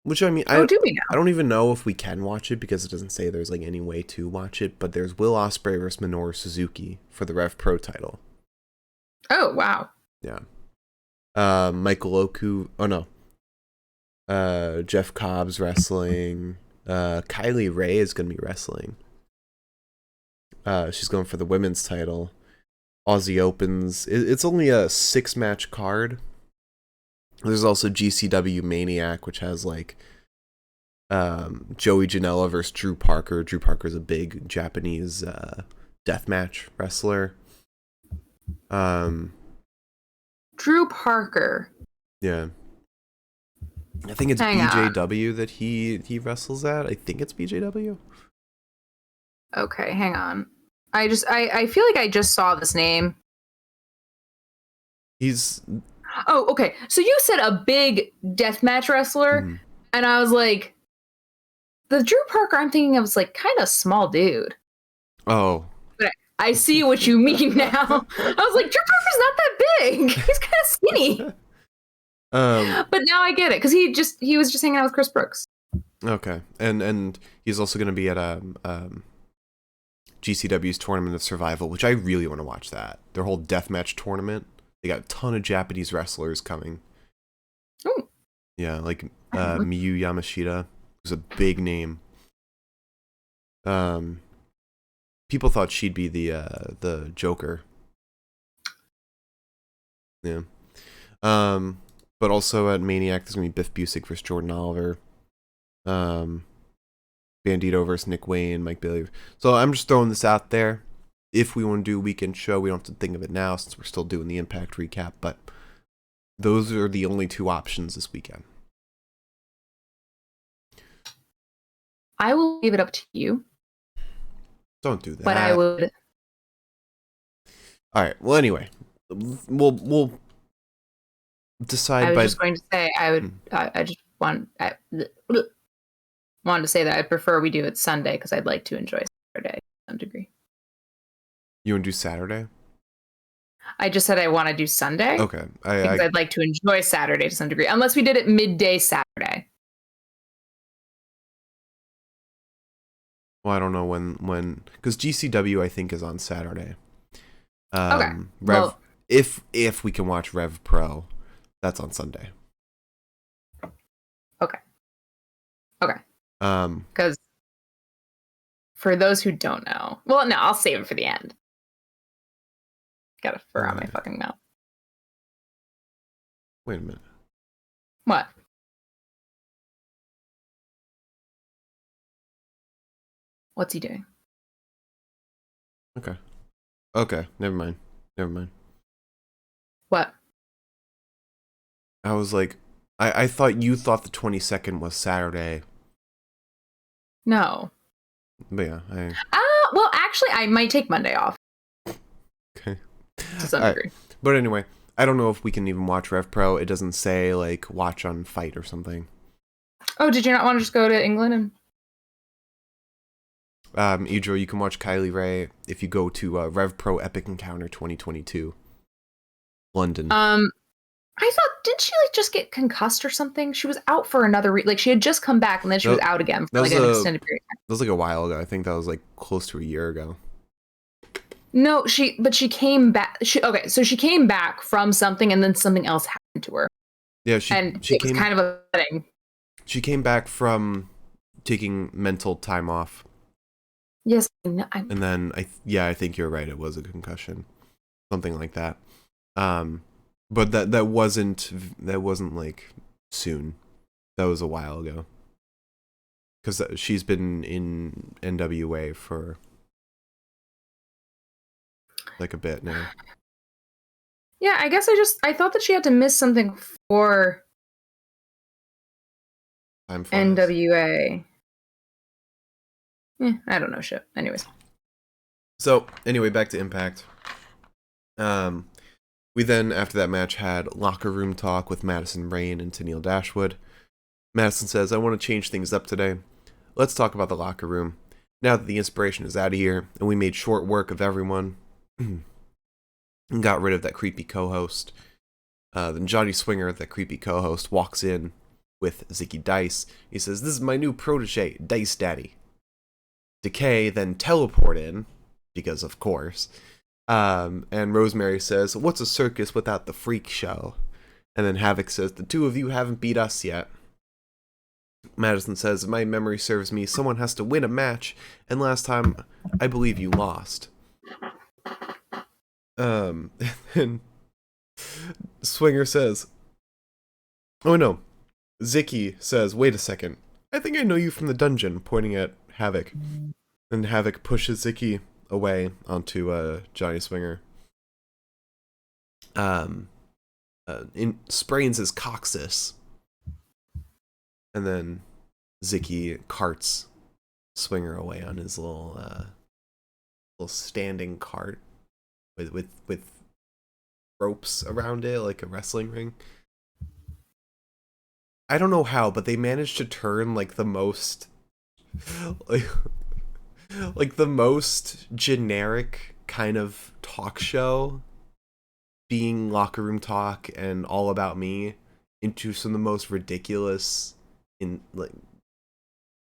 Which, I mean, do we now? I don't even know if we can watch it, because it doesn't say there's like any way to watch it, but there's Will Ospreay versus Minoru Suzuki for the Rev Pro title. Oh, wow. Yeah. Michael Oku, Jeff Cobb's wrestling. Kylie Ray is going to be wrestling. She's going for the women's title. Aussie Opens. It's only a 6-match card. There's also GCW Maniac, which has like Joey Janela versus Drew Parker. Drew Parker's a big Japanese deathmatch wrestler. Drew Parker. Yeah. I think it's Hang on. BJW that he wrestles at. I think it's BJW. Okay, hang on. I feel like I just saw this name. He's Oh, okay. So you said a big deathmatch wrestler, and I was like, the Drew Parker I'm thinking of is like kind of small dude. Oh. But I see what you mean now. I was like, Drew Parker's not that big. He's kind of skinny. But now I get it because he was just hanging out with Chris Brooks. Okay, and he's also going to be at GCW's Tournament of Survival, which I really want to watch. That their whole deathmatch tournament. They got a ton of Japanese wrestlers coming. Oh. Yeah, like Miyu Yamashita, who's a big name. People thought she'd be the Joker. Yeah. But also at Maniac, there's gonna be Biff Busick versus Jordan Oliver. Bandito versus Nick Wayne, Mike Bailey. So I'm just throwing this out there. If we want to do a weekend show, we don't have to think of it now since we're still doing the Impact recap. But those are the only two options this weekend. I will leave it up to you. Don't do that. But I would. All right. Well, anyway, we'll decide. I was just going to say I would. I just wanted to say that I prefer we do it Sunday because I'd like to enjoy Saturday to some degree. You want to do Saturday? I just said I want to do Sunday. Okay. Because I'd like to enjoy Saturday to some degree, unless we did it midday Saturday. Well, I don't know when because GCW I think is on Saturday. Okay. If we can watch Rev Pro, that's on Sunday. Okay. Okay. Because for those who don't know, well, no, I'll save it for the end. Got a fur on my fucking mouth. Wait a minute. What? What's he doing? Okay. Never mind. What? I was like, I thought you thought the 22nd was Saturday. No. But yeah, well, actually, I might take Monday off. Okay. To some degree. But anyway, I don't know if we can even watch Rev Pro. It doesn't say like watch on Fight or something. Oh, did you not want to just go to England and? Idro, you can watch Kylie Ray if you go to Rev Pro Epic Encounter 2022, London. I thought, didn't she like just get concussed or something? She was out for another like she had just come back and then she was out again for like an extended period of time. That was like a while ago. I think that was like close to a year ago. No, she came back. So she came back from something and then something else happened to her. Yeah, it was kind of upsetting. She came back from taking mental time off. Yes, and then I think you're right. It was a concussion, something like that. But that wasn't like soon. That was a while ago. Because she's been in NWA for like a bit now. Yeah, I guess I thought that she had to miss something for NWA. I don't know shit. Anyways. So, anyway, back to Impact. We then, after that match, had locker room talk with Madison Rayne and Tennille Dashwood. Madison says, I want to change things up today. Let's talk about the locker room. Now that the inspiration is out of here, and we made short work of everyone, and got rid of that creepy co-host, then Johnny Swinger, that creepy co-host, walks in with Zicky Dice. He says, this is my new protege, Dice Daddy. Decay then teleport in, because of course. And Rosemary says, what's a circus without the freak show? And then Havoc says, the two of you haven't beat us yet. Madison says, if my memory serves me, someone has to win a match, and last time, I believe you lost. And Swinger says, oh no. Zicky says, wait a second. I think I know you from the dungeon, pointing at Havoc. And Havoc pushes Zicky away onto Johnny Swinger. Sprains his coccyx. And then Zicky carts Swinger away on his little standing cart with ropes around it like a wrestling ring. I don't know how, but they managed to turn like the most like the most generic kind of talk show, being locker room talk and all about me, into some of the most ridiculous in like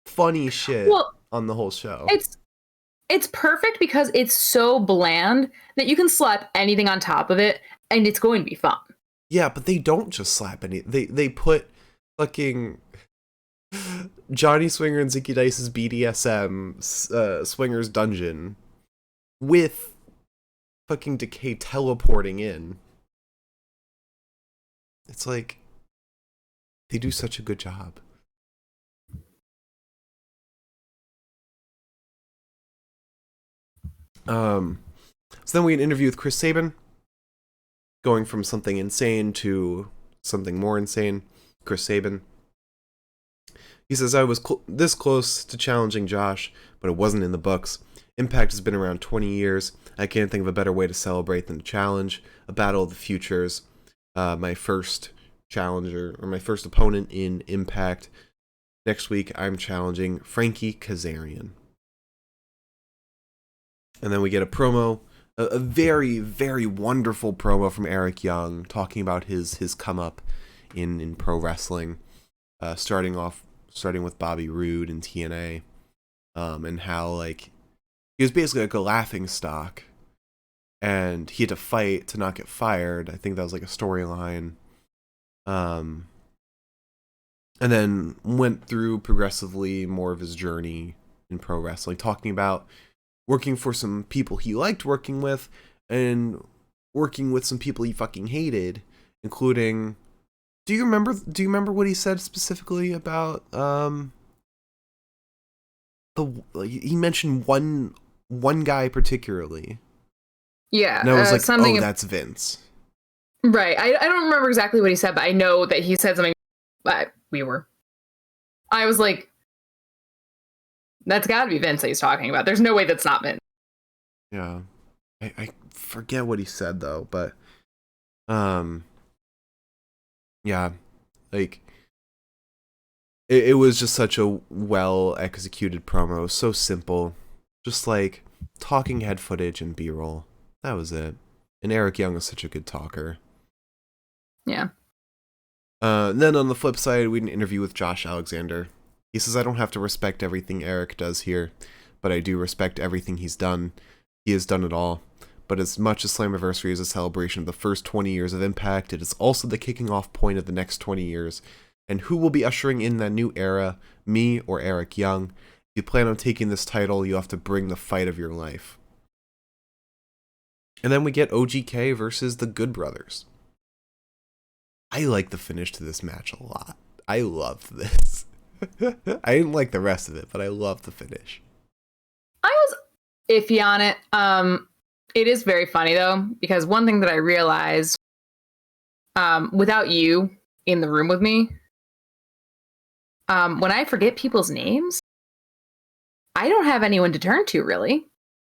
funny shit on the whole show. It's perfect because it's so bland that you can slap anything on top of it and it's going to be fun. Yeah, but they don't just slap any. They put fucking Johnny Swinger and Zicky Dice's BDSM Swinger's Dungeon with fucking Decay teleporting in. It's like they do such a good job. So then we had an interview with Chris Sabin, going from something insane to something more insane. Chris Sabin. He says, I was this close to challenging Josh, but it wasn't in the books. Impact has been around 20 years. I can't think of a better way to celebrate than a challenge, a battle of the futures. My first challenger, or my first opponent in Impact. Next week, I'm challenging Frankie Kazarian. And then we get a promo, a very, very wonderful promo from Eric Young, talking about his come up in pro wrestling, starting with Bobby Roode and TNA, and how like he was basically like a laughing stock, and he had to fight to not get fired. I think that was like a storyline, and then went through progressively more of his journey in pro wrestling, talking about working for some people he liked working with, and working with some people he fucking hated, including. Do you remember what he said specifically about he mentioned one guy particularly. Yeah. And I was like, oh, that's Vince. Right. I don't remember exactly what he said, but I know that he said something. I was like, that's got to be Vince that he's talking about. There's no way that's not Vince. Yeah. I forget what he said though, but yeah, like it was just such a well executed promo, so simple, just like talking head footage and B-roll. That was it. And Eric Young is such a good talker. Yeah. Then on the flip side, we had an interview with Josh Alexander. He says, I don't have to respect everything Eric does here, but I do respect everything he's done. He has done it all. But as much as Slammiversary is a celebration of the first 20 years of Impact, it is also the kicking off point of the next 20 years. And who will be ushering in that new era, me or Eric Young? If you plan on taking this title, you have to bring the fight of your life. And then we get OGK versus the Good Brothers. I like the finish to this match a lot. I loved this. I didn't like the rest of it, but I loved the finish. I was iffy on it. It is very funny though, because one thing that I realized, without you in the room with me, when I forget people's names, I don't have anyone to turn to really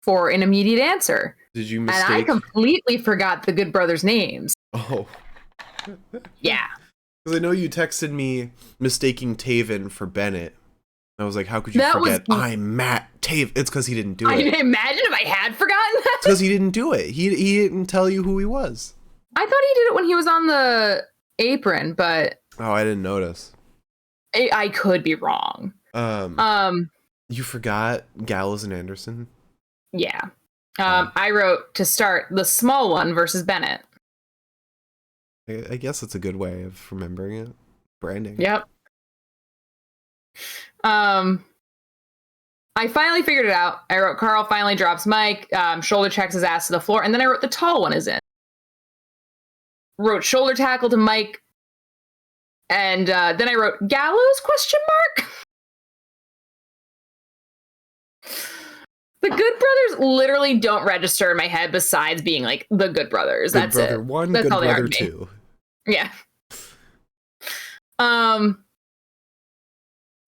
for an immediate answer. Did you mistake? And I completely forgot the Good Brothers' names. Oh. Yeah. Because I know you texted me mistaking Taven for Bennett. I was like, how could you forget? I'm Matt Taven. It's because he didn't do it. I imagine if I had forgotten that. It's because he didn't do it. He didn't tell you who he was. I thought he did it when he was on the apron, but... Oh, I didn't notice. I could be wrong. You forgot Gallows and Anderson? Yeah. I wrote to start the small one versus Bennett. I guess it's a good way of remembering it. Branding. Yep. I finally figured it out. I wrote Carl finally drops Mike, shoulder checks his ass to the floor, and then I wrote the tall one is in. Wrote shoulder tackle to Mike, and then I wrote Gallows ? The Good Brothers literally don't register in my head besides being like the Good Brothers. Good That's Brother it. 1, That's Good all they are Brother to me. 2. Yeah.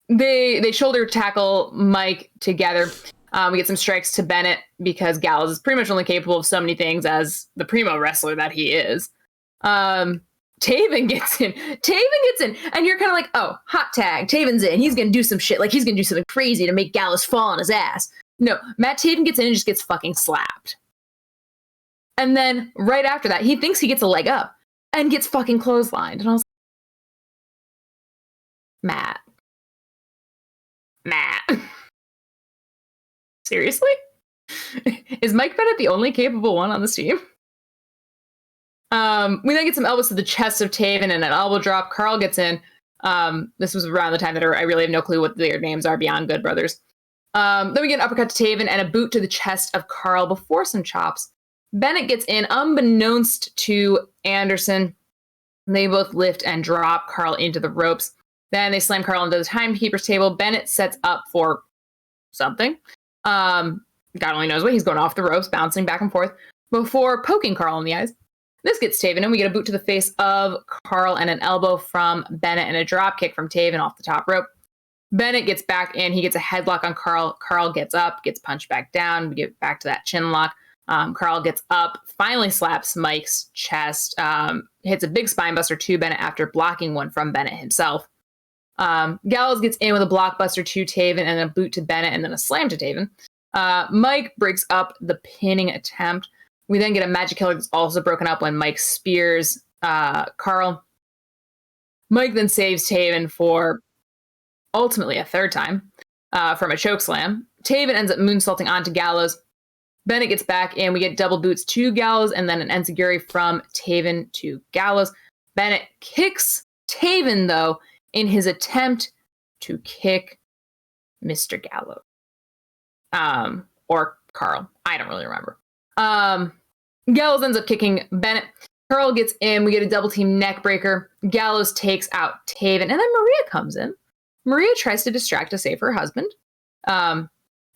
They shoulder tackle Mike together. We get some strikes to Bennett because Gallows is pretty much only capable of so many things as the primo wrestler that he is. Taven gets in. And you're kind of like, oh, hot tag. Taven's in. He's going to do some shit. Like, he's going to do something crazy to make Gallows fall on his ass. No, Matt Taven gets in and just gets fucking slapped. And then right after that, he thinks he gets a leg up and gets fucking clotheslined. And I was like, Matt. Seriously? Is Mike Bennett the only capable one on this team? We then get some elbows to the chest of Taven and an elbow drop. Carl gets in. This was around the time that I really have no clue what their names are beyond Good Brothers. Then we get an uppercut to Taven and a boot to the chest of Carl before some chops. Bennett gets in unbeknownst to Anderson. They both lift and drop Carl into the ropes. Then they slam Carl into the timekeeper's table. Bennett sets up for something. God only knows what. He's going off the ropes, bouncing back and forth before poking Carl in the eyes. This gets Taven, and we get a boot to the face of Carl and an elbow from Bennett and a drop kick from Taven off the top rope. Bennett gets back in. He gets a headlock on Carl. Carl gets up, gets punched back down. We get back to that chin lock. Carl gets up, finally slaps Mike's chest, hits a big spinebuster to Bennett after blocking one from Bennett himself. Gallows gets in with a blockbuster to Taven and a boot to Bennett and then a slam to Taven. Mike breaks up the pinning attempt. We then get a magic killer that's also broken up when Mike spears Carl. Mike then saves Taven for ultimately a third time from a choke slam. Taven ends up moonsaulting onto Gallows. Bennett gets back in. We get double boots to Gallows and then an enziguri from Taven to Gallows. Bennett kicks Taven, though, in his attempt to kick Mr. Gallows. Or Carl. I don't really remember. Gallows ends up kicking Bennett. Carl gets in. We get a double team neck breaker. Gallows takes out Taven. And then Maria comes in. Maria tries to distract to save her husband.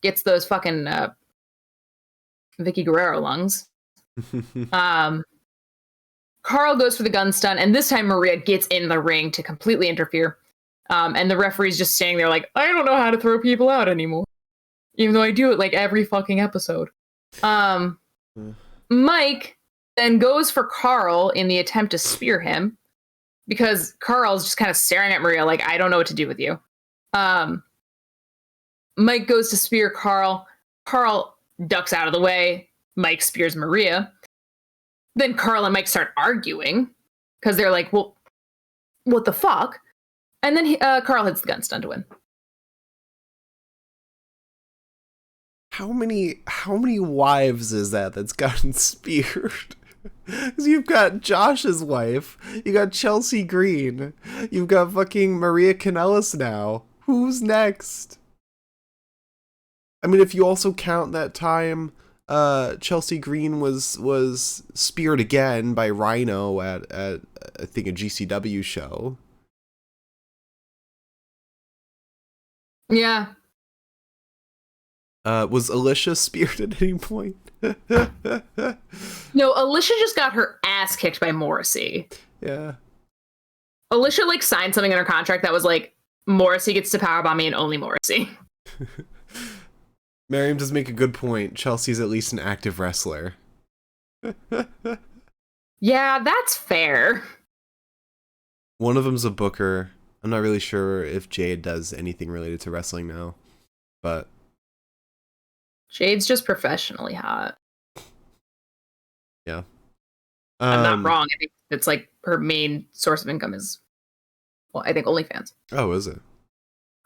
Gets those fucking Vicky Guerrero lungs. Carl goes for the gun stun. And this time Maria gets in the ring to completely interfere. And the referee's just standing there like, I don't know how to throw people out anymore. Even though I do it like every fucking episode. Mike then goes for Carl in the attempt to spear him because Carl's just kind of staring at Maria like, I don't know what to do with you. Mike goes to spear Carl. Carl ducks out of the way. Mike spears Maria. Then Carl and Mike start arguing because they're like, well, what the fuck? And then Carl hits the gun stun to win. How many wives is that's gotten speared? Because you've got Josh's wife, you got Chelsea Green, you've got fucking Maria Kanellis now. Who's next? I mean, if you also count that time Chelsea Green was speared again by Rhino at I think a GCW show. Yeah. Was Alicia speared at any point? No, Alicia just got her ass kicked by Morrissey. Yeah. Alicia like signed something in her contract that was like, Morrissey gets to powerbomb me and only Morrissey. Miriam does make a good point. Chelsea's at least an active wrestler. Yeah, that's fair. One of them's a booker. I'm not really sure if Jade does anything related to wrestling now, but Jade's just professionally hot. Yeah. I'm not wrong. I think it's like her main source of income is, well, I think OnlyFans. Oh, is it?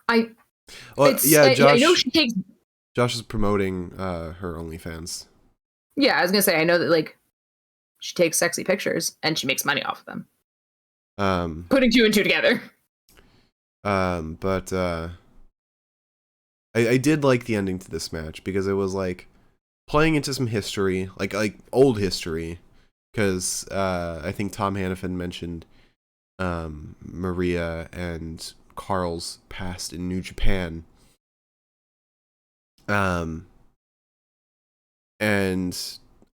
I Josh, know she takes. Josh is promoting her OnlyFans. Yeah, I was gonna say I know that like she takes sexy pictures and she makes money off of them. Putting two and two together. But I did like the ending to this match because it was like playing into some history, like old history, because I think Tom Hannafin mentioned Maria and Carl's past in New Japan. And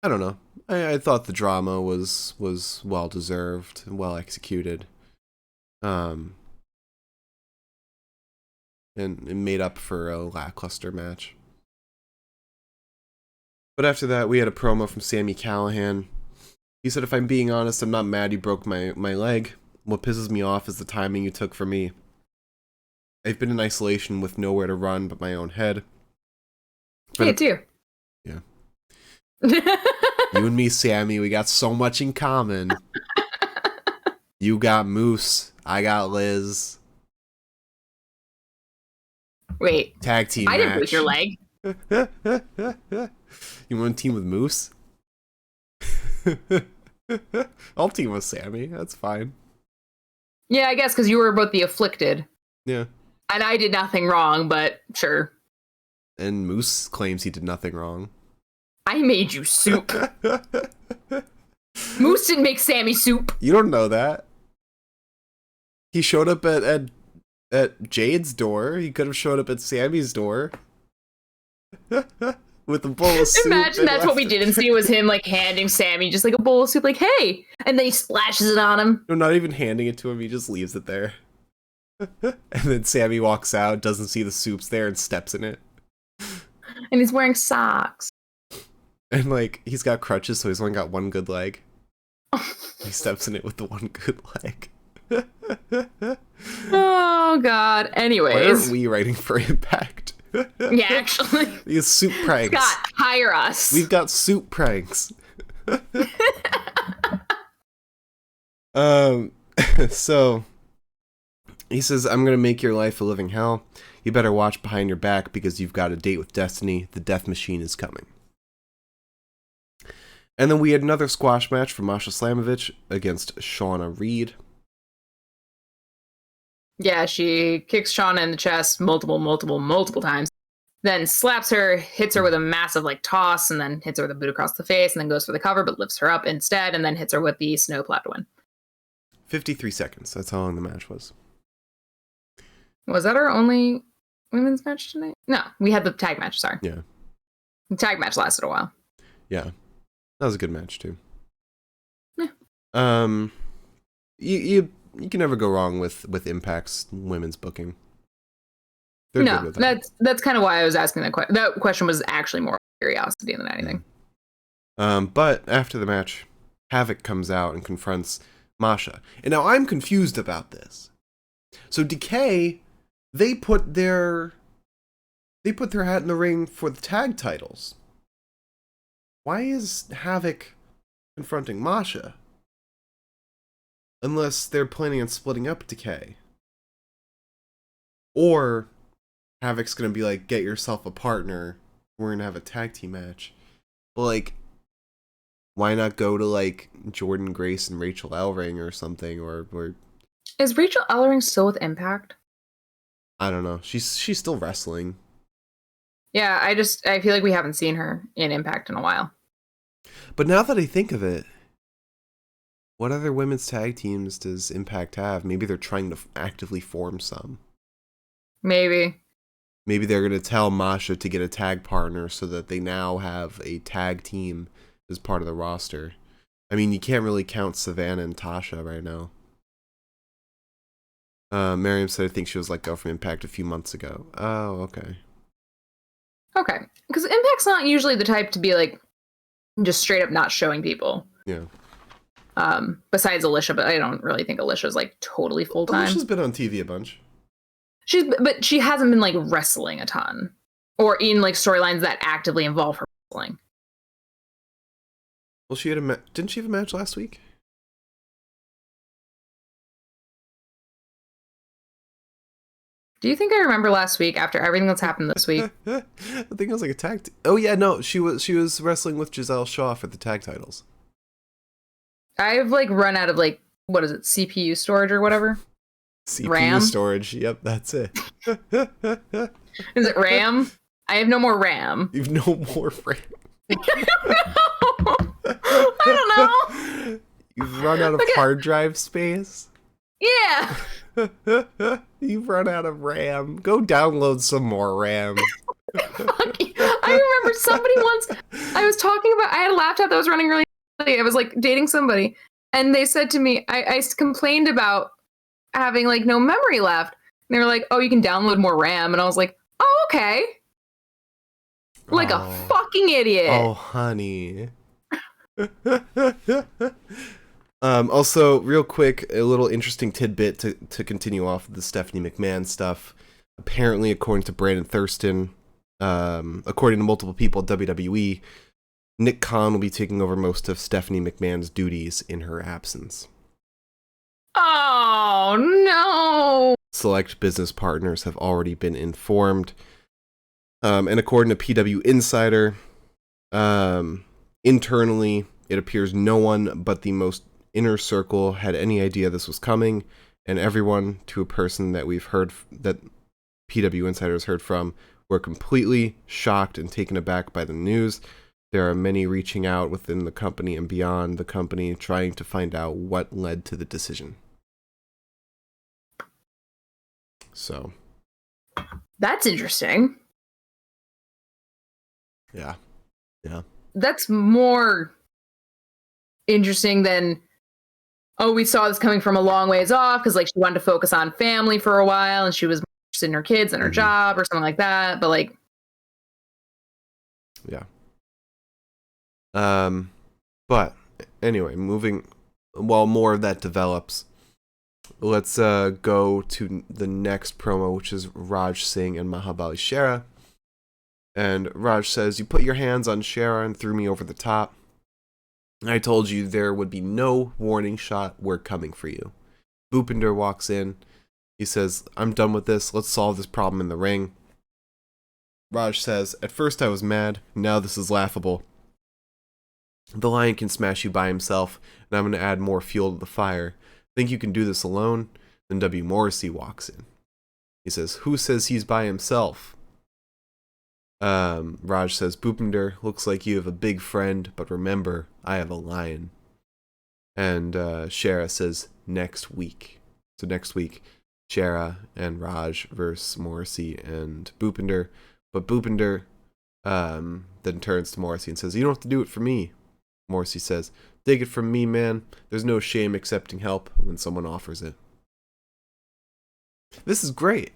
I don't know. I thought the drama was well deserved and well executed. And it made up for a lackluster match. But after that, we had a promo from Sami Callihan. He said, "If I'm being honest, I'm not mad you broke my leg. What pisses me off is the timing you took from me. I've been in isolation with nowhere to run but my own head." Me too. Yeah. You and me, Sammy, we got so much in common. You got Moose. I got Liz. Wait. Tag team I didn't break your leg. You want to team with Moose? I'll team with Sammy. That's fine. Yeah, I guess because you were both the afflicted. Yeah. And I did nothing wrong, but sure. And Moose claims he did nothing wrong. I made you soup. Moose didn't make Sammy soup. You don't know that. He showed up at Jade's door. He could have showed up at Sammy's door. With a bowl of soup. Imagine that's what we didn't see was him like handing Sammy just like a bowl of soup, like, hey, and then he splashes it on him. No, not even handing it to him, he just leaves it there. And then Sammy walks out, doesn't see the soup's there, and steps in it. And he's wearing socks. And like, he's got crutches, so he's only got one good leg. He steps in it with the one good leg. Oh god. Anyways. Why aren't we writing for Impact? Yeah, actually. These soup pranks. Scott, hire us. We've got soup pranks. So he says, "I'm gonna make your life a living hell. You better watch behind your back because you've got a date with destiny. The death machine is coming." And then we had another squash match for Masha Slamovich against Shauna Reed. Yeah, she kicks Shauna in the chest multiple times. Then slaps her, hits her with a massive like toss, and then hits her with a boot across the face, and then goes for the cover, but lifts her up instead, and then hits her with the snowplow to win. 53 seconds. That's how long the match was. Was that our only women's match tonight? No, we had the tag match, sorry. Yeah. The tag match lasted a while. Yeah. That was a good match, too. Yeah. You can never go wrong with Impact's women's booking. They're good with that. That's kind of why I was asking that question. That question was actually more curiosity than anything. But after the match, Havoc comes out and confronts Masha. And now I'm confused about this. So Decay, they put their hat in the ring for the tag titles. Why is Havoc confronting Masha? Unless they're planning on splitting up Decay. Or Havoc's gonna be like, get yourself a partner. We're gonna have a tag team match. But like, why not go to like Jordan Grace and Rachel Ellering or something? Or is Rachel Ellering still with Impact? I don't know. She's still wrestling. Yeah, I feel like we haven't seen her in Impact in a while. But now that I think of it, what other women's tag teams does Impact have? Maybe they're trying to actively form some. Maybe they're going to tell Masha to get a tag partner so that they now have a tag team as part of the roster. I mean, you can't really count Savannah and Tasha right now. Miriam said I think she was let go from Impact a few months ago. Oh, okay. Okay. Because Impact's not usually the type to be like just straight up not showing people. Yeah. Besides Alicia, but I don't really think Alicia's like totally full time. Alicia's been on TV a bunch. But she hasn't been like wrestling a ton, or in like storylines that actively involve her wrestling. Well, she had didn't she have a match last week? Do you think I remember last week after everything that's happened this week? I think it was like a tag. Oh yeah, no, she was wrestling with Giselle Shaw for the tag titles. I've like run out of like, what is it, CPU storage or whatever? CPU RAM? storage. Yep, that's it. Is it RAM? I have no more RAM. You've no more RAM. I don't know. You've run out of hard drive space. Yeah. You've run out of RAM. Go download some more RAM. Fuck you. I remember somebody once, I was talking about, I had a laptop that was running really late. I was like dating somebody, and they said to me, I complained about having like no memory left. And they were like, oh, you can download more RAM. And I was like, oh, okay. Like a fucking idiot. Oh, honey. Also, real quick, a little interesting tidbit to continue off of the Stephanie McMahon stuff. Apparently, according to Brandon Thurston, according to multiple people at WWE, Nick Khan will be taking over most of Stephanie McMahon's duties in her absence. Oh, no. Select business partners have already been informed. And according to PW Insider, internally, it appears no one but the most inner circle had any idea this was coming, and everyone, to a person that we've heard, that PW Insiders heard from, were completely shocked and taken aback by the news. There are many reaching out within the company and beyond the company, trying to find out what led to the decision. So. That's interesting. Yeah. Yeah. That's more interesting than, oh, we saw this coming from a long ways off because like she wanted to focus on family for a while and she was interested in her kids and her job or something like that. But like, yeah. But anyway, while more of that develops, let's go to the next promo, which is Raj Singh and Mahabali Shera. And Raj says, "You put your hands on Shera and threw me over the top. I told you there would be no warning shot. We're coming for you." Bhupinder walks in. He says, "I'm done with this. Let's solve this problem in the ring." Raj says, "At first I was mad. Now this is laughable. The Lion can smash you by himself, and I'm going to add more fuel to the fire. Think you can do this alone?" Then W. Morrissey walks in. He says, "Who says he's by himself?" Raj says, "Bhupinder, looks like you have a big friend, but remember, I have a lion." And Shera says, "Next week." So next week, Shera and Raj versus Morrissey and Bhupinder. But Bhupinder then turns to Morrissey and says, "You don't have to do it for me." Morrissey says, "Take it from me, man. There's no shame accepting help when someone offers it." This is great.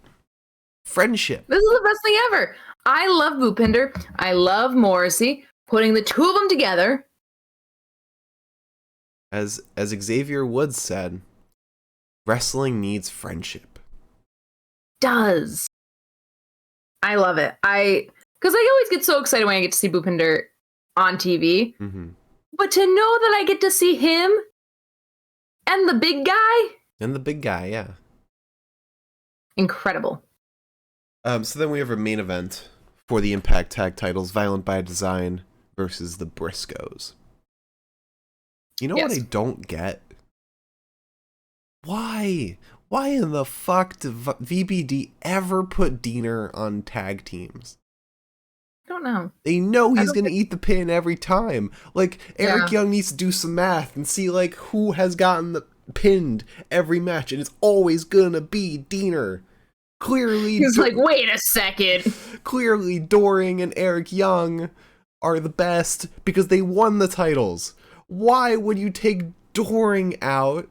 Friendship. This is the best thing ever. I love Bhupinder. I love Morrissey. Putting the two of them together. As Xavier Woods said, wrestling needs friendship. Does. I love it. Because I always get so excited when I get to see Bhupinder on TV. Mm-hmm. But to know that I get to see him and the big guy. Yeah. Incredible. So then we have a main event for the Impact Tag Titles, Violent by Design versus the Briscoes. You know what I don't get? Why? Why in the fuck did VBD ever put Diener on tag teams? I don't know. They know he's going to eat the pin every time. Like, Eric Young needs to do some math and see, like, who has gotten pinned every match, and it's always going to be Diener. Clearly, he's like, wait a second. Clearly, Doring and Eric Young are the best because they won the titles. Why would you take Doring out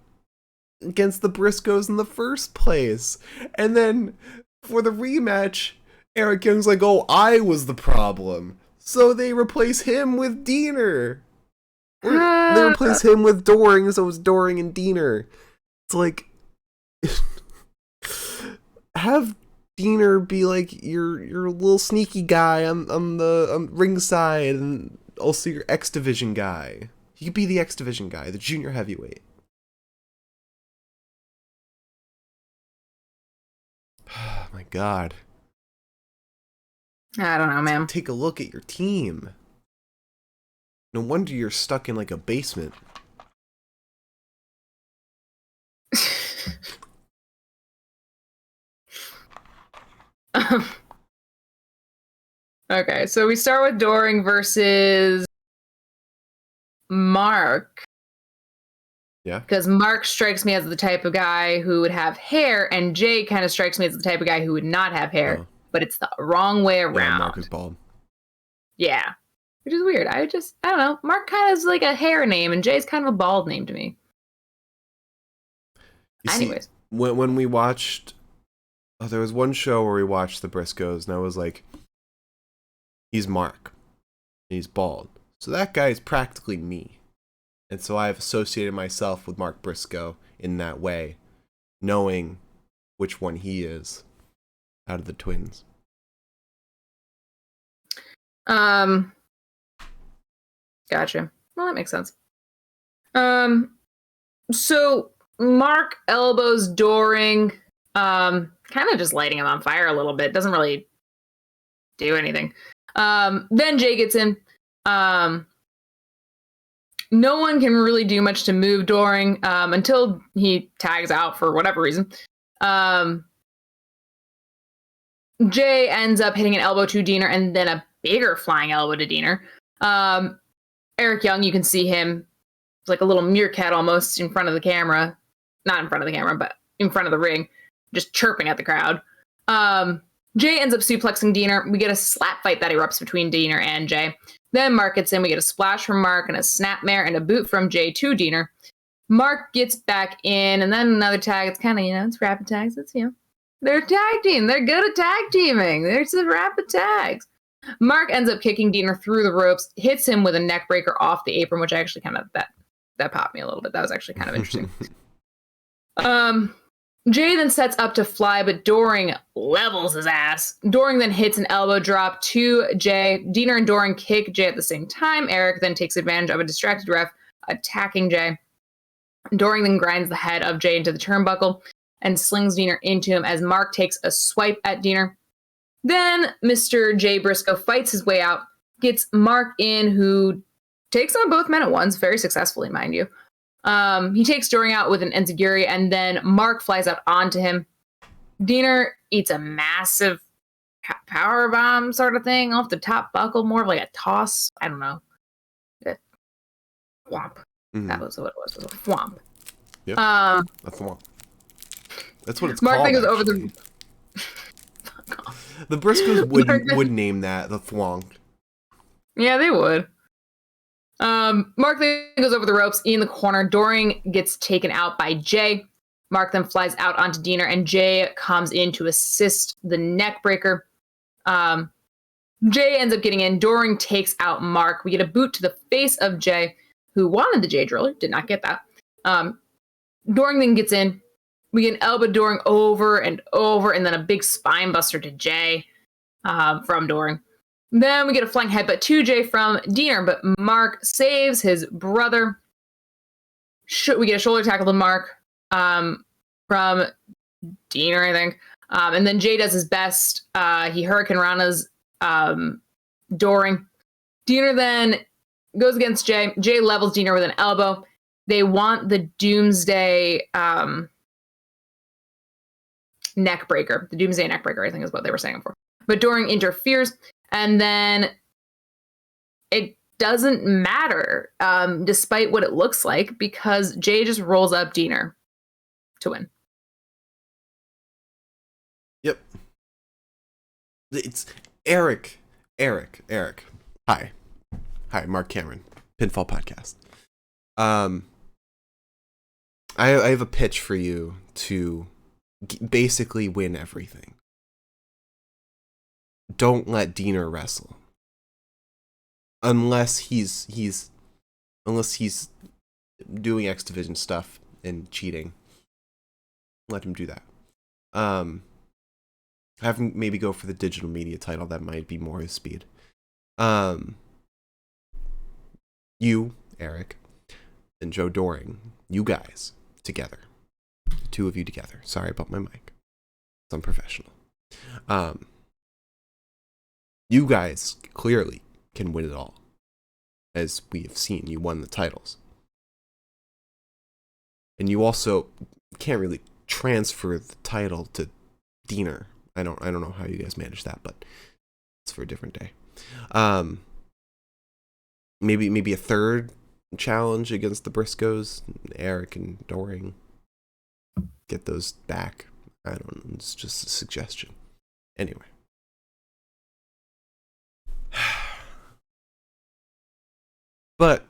against the Briscoes in the first place? And then for the rematch, Eric Young's like, "Oh, I was the problem." So they replace him with Diener. Or they replace him with Doring, so it's Doring and Diener. It's like, have Diener be like your little sneaky guy. I'm ringside, and also your X Division guy. He could be the X Division guy, the junior heavyweight. Oh my god. I don't know, man. Take a look at your team. No wonder you're stuck in like a basement. Okay, so we start with Doring versus Mark. Yeah. Because Mark strikes me as the type of guy who would have hair, and Jay kind of strikes me as the type of guy who would not have hair. Oh. But it's the wrong way around. Yeah, Mark is bald. Yeah. Which is weird. I don't know. Mark kind of is like a hair name, and Jay's kind of a bald name to me. Anyways. See, when we watched... Oh, there was one show where we watched the Briscoes, and I was like, he's Mark. And he's bald. So that guy is practically me. And so I've associated myself with Mark Briscoe in that way, knowing which one he is out of the twins. Gotcha. Well, that makes sense. So Mark elbows Doring, kind of just lighting him on fire a little bit. Doesn't really do anything. Then Jay gets in. No one can really do much to move Doring until he tags out for whatever reason. Jay ends up hitting an elbow to Diener and then a bigger flying elbow to Diener. Eric Young, you can see him like a little meerkat almost in front of the camera. Not in front of the camera, but in front of the ring, just chirping at the crowd. Jay ends up suplexing Diener. We get a slap fight that erupts between Diener and Jay. Then Mark gets in. We get a splash from Mark and a snapmare and a boot from Jay to Diener. Mark gets back in, and then another tag. It's kind of, it's rapid tags. It's, they're a tag team. They're good at tag teaming. There's the rapid tags. Mark ends up kicking Diener through the ropes, hits him with a neck breaker off the apron, which I actually kind of, that popped me a little bit. That was actually kind of interesting. Jay then sets up to fly, but Doring levels his ass. Doring then hits an elbow drop to Jay. Diener and Doring kick Jay at the same time. Eric then takes advantage of a distracted ref, attacking Jay. Doring then grinds the head of Jay into the turnbuckle and slings Diener into him as Mark takes a swipe at Diener. Then Mr. Jay Briscoe fights his way out, gets Mark in, who takes on both men at once, very successfully, mind you. He takes Doring out with an enziguri, and then Mark flies out onto him. Diener eats a massive power bomb sort of thing off the top buckle, more of like a toss. I don't know. A thwomp. Mm-hmm. That was what it was. It was a thwomp. Yep. A thwomp. That's what it's Mark called. Mark goes over the. The Briscoes would name that the thwonk. Yeah, they would. Mark then goes over the ropes in the corner. Doring gets taken out by Jay. Mark then flies out onto Diener, and Jay comes in to assist the neck breaker. Jay ends up getting in. Doring takes out Mark. We get a boot to the face of Jay, who wanted the Jay driller. Did not get that. Doring then gets in. We get an elbow Doring over and over, and then a big spine buster to Jay from Doring. Then we get a flying headbutt to Jay from Diener, but Mark saves his brother. We get a shoulder tackle to Mark from Diener, I think. And then Jay does his best. He Hurricane Rana's Doring. Diener then goes against Jay. Jay levels Diener with an elbow. They want the Doomsday neck breaker. The Doomsday neck breaker, I think, is what they were saying before. But Doring interferes. And then it doesn't matter, despite what it looks like, because Jay just rolls up Diener to win. Yep. It's Eric. Hi, Mark Cameron, Pinfall Podcast. I have a pitch for you to basically win everything. Don't let Diener wrestle unless he's doing X Division stuff and cheating. Let him do that. Have him maybe go for the digital media title. That might be more his speed. You, Eric, and Joe Doring, you guys together, the two of you together. Sorry about my mic. It's unprofessional. You guys clearly can win it all. As we have seen, you won the titles. And you also can't really transfer the title to Diener. I don't know how you guys manage that, but it's for a different day. Maybe a third challenge against the Briscoes, Eric and Doring. Get those back. I don't know, it's just a suggestion. Anyway. But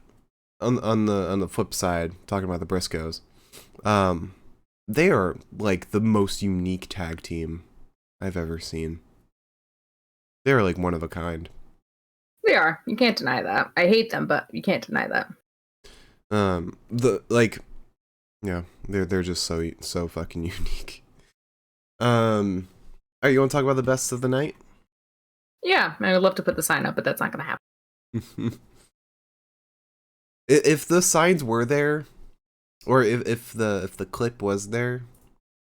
on the flip side, talking about the Briscoes, they are like the most unique tag team I've ever seen. They're like one of a kind. They are. You can't deny that. I hate them, but you can't deny that. They're just so fucking unique. All right, you want to talk about the best of the night? Yeah, I would love to put the sign up, but that's not going to happen. If the signs were there, or if the clip was there,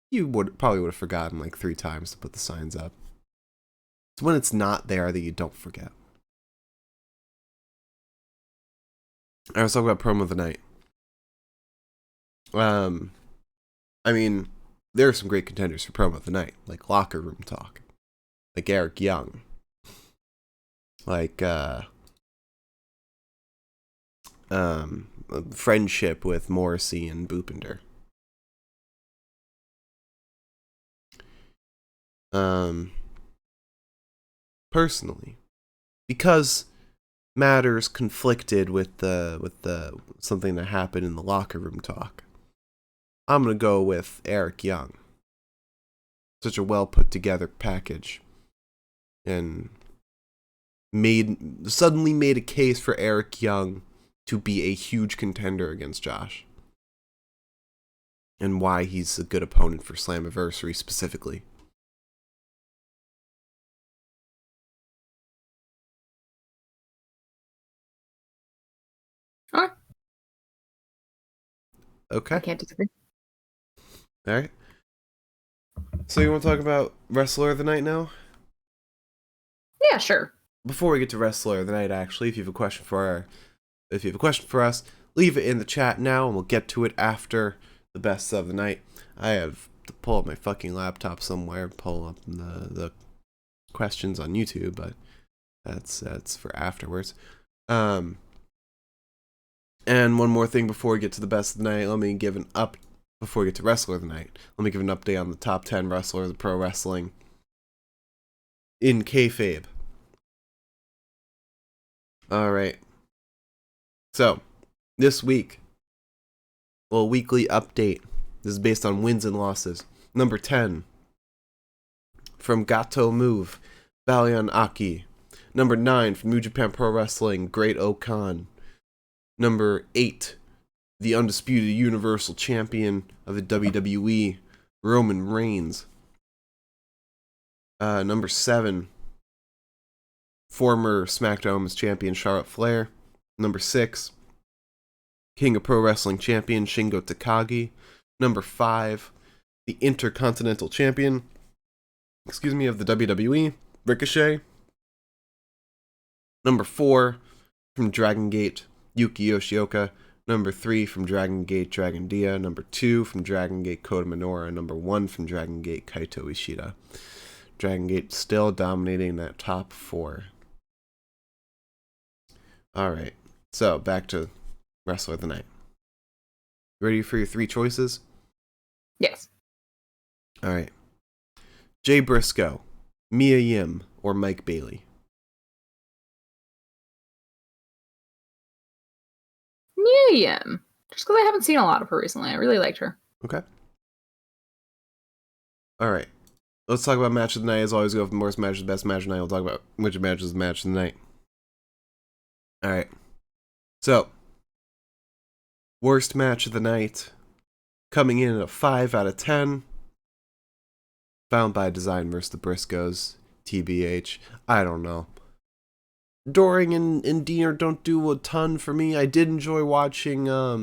you probably would have forgotten like 3 times to put the signs up. It's when it's not there that you don't forget. All right, let's talk about promo of the night. I mean, there are some great contenders for promo of the night, like locker room talk, like Eric Young, like friendship with Morrissey and Boopinder. Personally, because matters conflicted with the something that happened in the locker room talk, I'm gonna go with Eric Young. Such a well put together package, and suddenly made a case for Eric Young to be a huge contender against Josh, and why he's a good opponent for Slammiversary specifically. Okay. I can't disagree. All right. So you want to talk about Wrestler of the Night now? Yeah, sure. Before we get to Wrestler of the Night, actually, if you have a question for us, leave it in the chat now, and we'll get to it after the best of the night. I have to pull up my fucking laptop somewhere, pull up the questions on YouTube, but that's for afterwards. And one more thing before we get to the best of the night, before we get to Wrestler of the Night, let me give an update on the top 10 wrestlers of pro wrestling in kayfabe. Alright. So, this week, a little weekly update. This is based on wins and losses. Number 10, from Gato Move, Balian Aki. Number 9, from New Japan Pro Wrestling, Great Okan. Number 8, the undisputed Universal Champion of the WWE, Roman Reigns. Number 7, former SmackDown Women's Champion Charlotte Flair. Number 6, King of Pro Wrestling Champion Shingo Takagi. Number 5, the Intercontinental Champion, of the WWE, Ricochet. Number 4, from Dragon Gate, Yuki Yoshioka. Number 3, from Dragon Gate, Dragon Dia. Number 2, from Dragon Gate, Kota Minoura. Number 1, from Dragon Gate, Kaito Ishida. Dragon Gate still dominating that top 4. Alright, so back to Wrestler of the Night. Ready for your 3 choices? Yes. Alright. Jay Briscoe, Mia Yim, or Mike Bailey? Mia Yim. Just because I haven't seen a lot of her recently. I really liked her. Okay. Alright. Let's talk about match of the night. As always, go for the worst match, the best match of the night. We'll talk about which match is the match of the night. Alright. So, worst match of the night, coming in at a 5 out of 10. Found by Design versus the Briscoes. TBH. I don't know. Doring and Diener don't do a ton for me. I did enjoy watching, I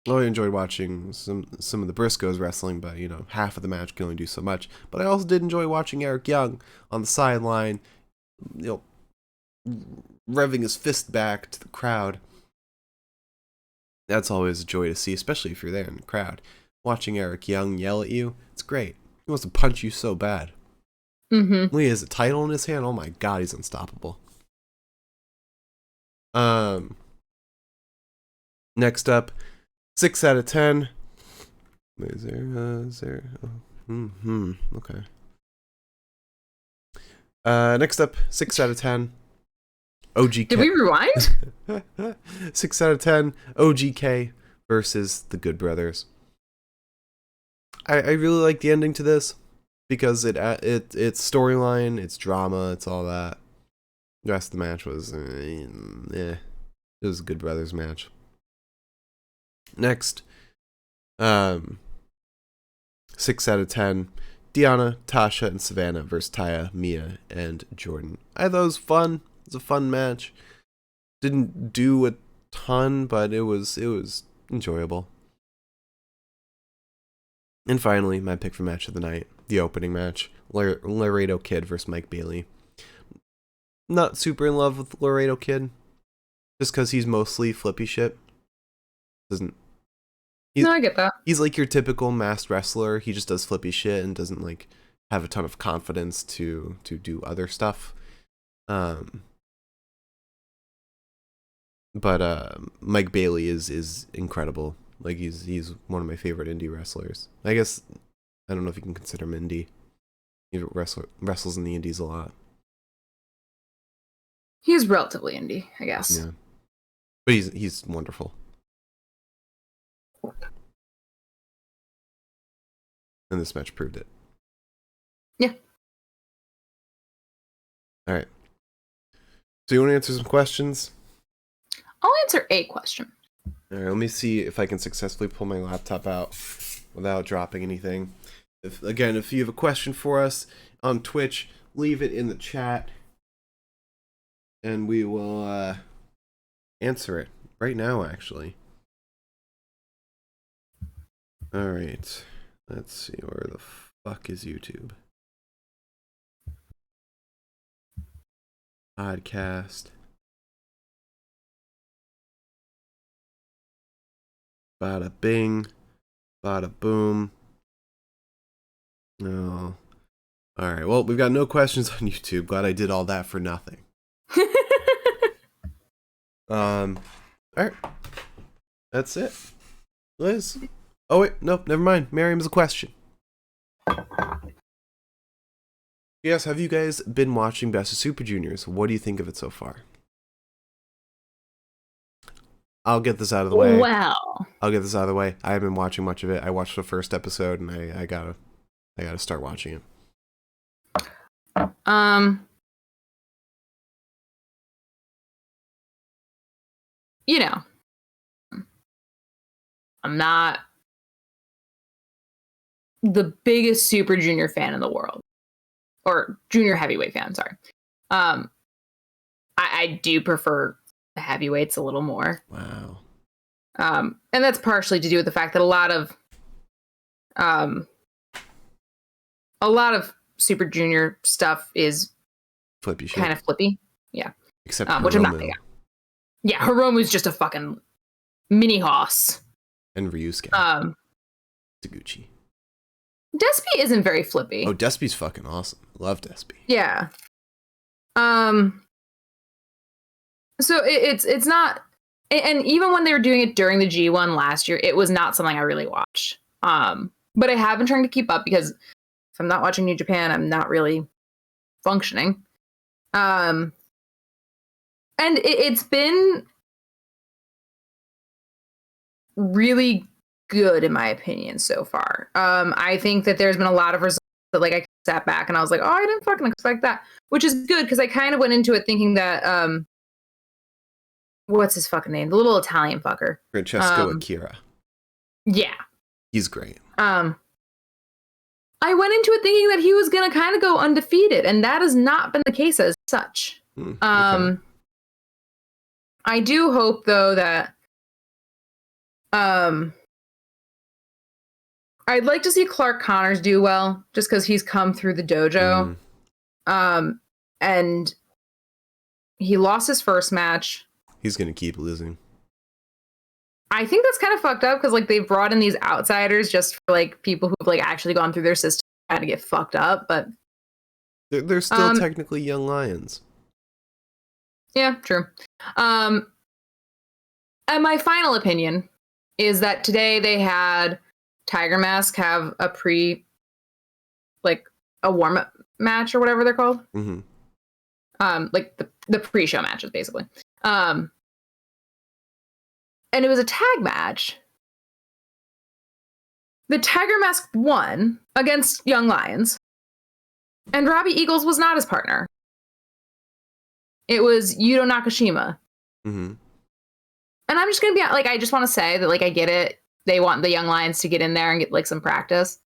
enjoyed watching some of the Briscoes wrestling, but, half of the match can only do so much. But I also did enjoy watching Eric Young on the sideline, revving his fist back to the crowd. That's always a joy to see, especially if you're there in the crowd. Watching Eric Young yell at you, it's great. He wants to punch you so bad. Mm-hmm. When he has a title in his hand, oh my god, he's unstoppable. Next up, 6 out of 10. Is there? Okay. Next up, 6 out of 10. OGK. Did we rewind? 6 out of 10. OGK versus the Good Brothers. I really like the ending to this because it's storyline, it's drama, it's all that. The rest of the match was, it was a Good Brothers match. Next, 6 out of 10. Deanna, Tasha, and Savannah versus Taya, Mia, and Jordan. I thought it was fun. It was a fun match. Didn't do a ton, but it was enjoyable. And finally, my pick for match of the night, the opening match, Laredo Kid versus Mike Bailey. Not super in love with Laredo Kid, just because he's mostly flippy shit. No, I get that. He's like your typical masked wrestler. He just does flippy shit and doesn't like have a ton of confidence to do other stuff. But Mike Bailey is incredible. Like he's one of my favorite indie wrestlers. I guess I don't know if you can consider him indie. He wrestles in the indies a lot. He's relatively indie, I guess. Yeah, but he's wonderful. And this match proved it. Yeah. All right. So you want to answer some questions? I'll answer a question. All right, let me see if I can successfully pull my laptop out without dropping anything. If you have a question for us on Twitch, leave it in the chat, and we will answer it right now, actually. All right. Let's see, where the fuck is YouTube? Podcast. Bada bing. Bada boom. Oh. Alright, well, we've got no questions on YouTube. Glad I did all that for nothing. Alright. That's it. Liz? Oh, wait, no, never mind. Miriam's a question. Yes, have you guys been watching Best of Super Juniors? What do you think of it so far? I'll get this out of the way. Wow. I'll get this out of the way. I haven't been watching much of it. I watched the first episode, and I gotta start watching it. You know, I'm not the biggest Super Junior fan in the world, or junior heavyweight fan. Sorry. I do prefer the heavyweights a little more. Wow. And that's partially to do with the fact that a lot of Super Junior stuff is Flippy shit. kind of flippy. Yeah. Except which I'm not big on. Yeah, Hiromu's just a fucking mini hoss. And Ryusuke. Taguchi. Despy isn't very flippy. Oh, Despy's fucking awesome. Love Despy. Yeah. So it's not, and even when they were doing it during the G1 last year, it was not something I really watched. But I have been trying to keep up because if I'm not watching New Japan, I'm not really functioning. And it's been really good in my opinion so far. I think that there's been a lot of results that like I sat back and I was like, oh, I didn't fucking expect that, which is good because I kind of went into it thinking that what's his fucking name? The little Italian fucker. Francesco Akira. Yeah. He's great. I went into it thinking that he was gonna kind of go undefeated, and that has not been the case as such. Okay. I do hope though that I'd like to see Clark Connors do well, just because he's come through the dojo. And he lost his first match. He's gonna keep losing. I think that's kind of fucked up because like they've brought in these outsiders just for like people who've like actually gone through their system and to get fucked up, but they're still technically young lions. Yeah, true. And my final opinion is that today they had Tiger Mask have a a warm-up match or whatever they're called. Mm-hmm. Like the pre-show matches, basically. And it was a tag match. The Tiger Mask won against Young Lions, and Robbie Eagles was not his partner. It was Yuto Nakashima. Mm-hmm. And I'm just gonna be like, I just want to say that, like, I get it. They want the Young Lions to get in there and get like some practice.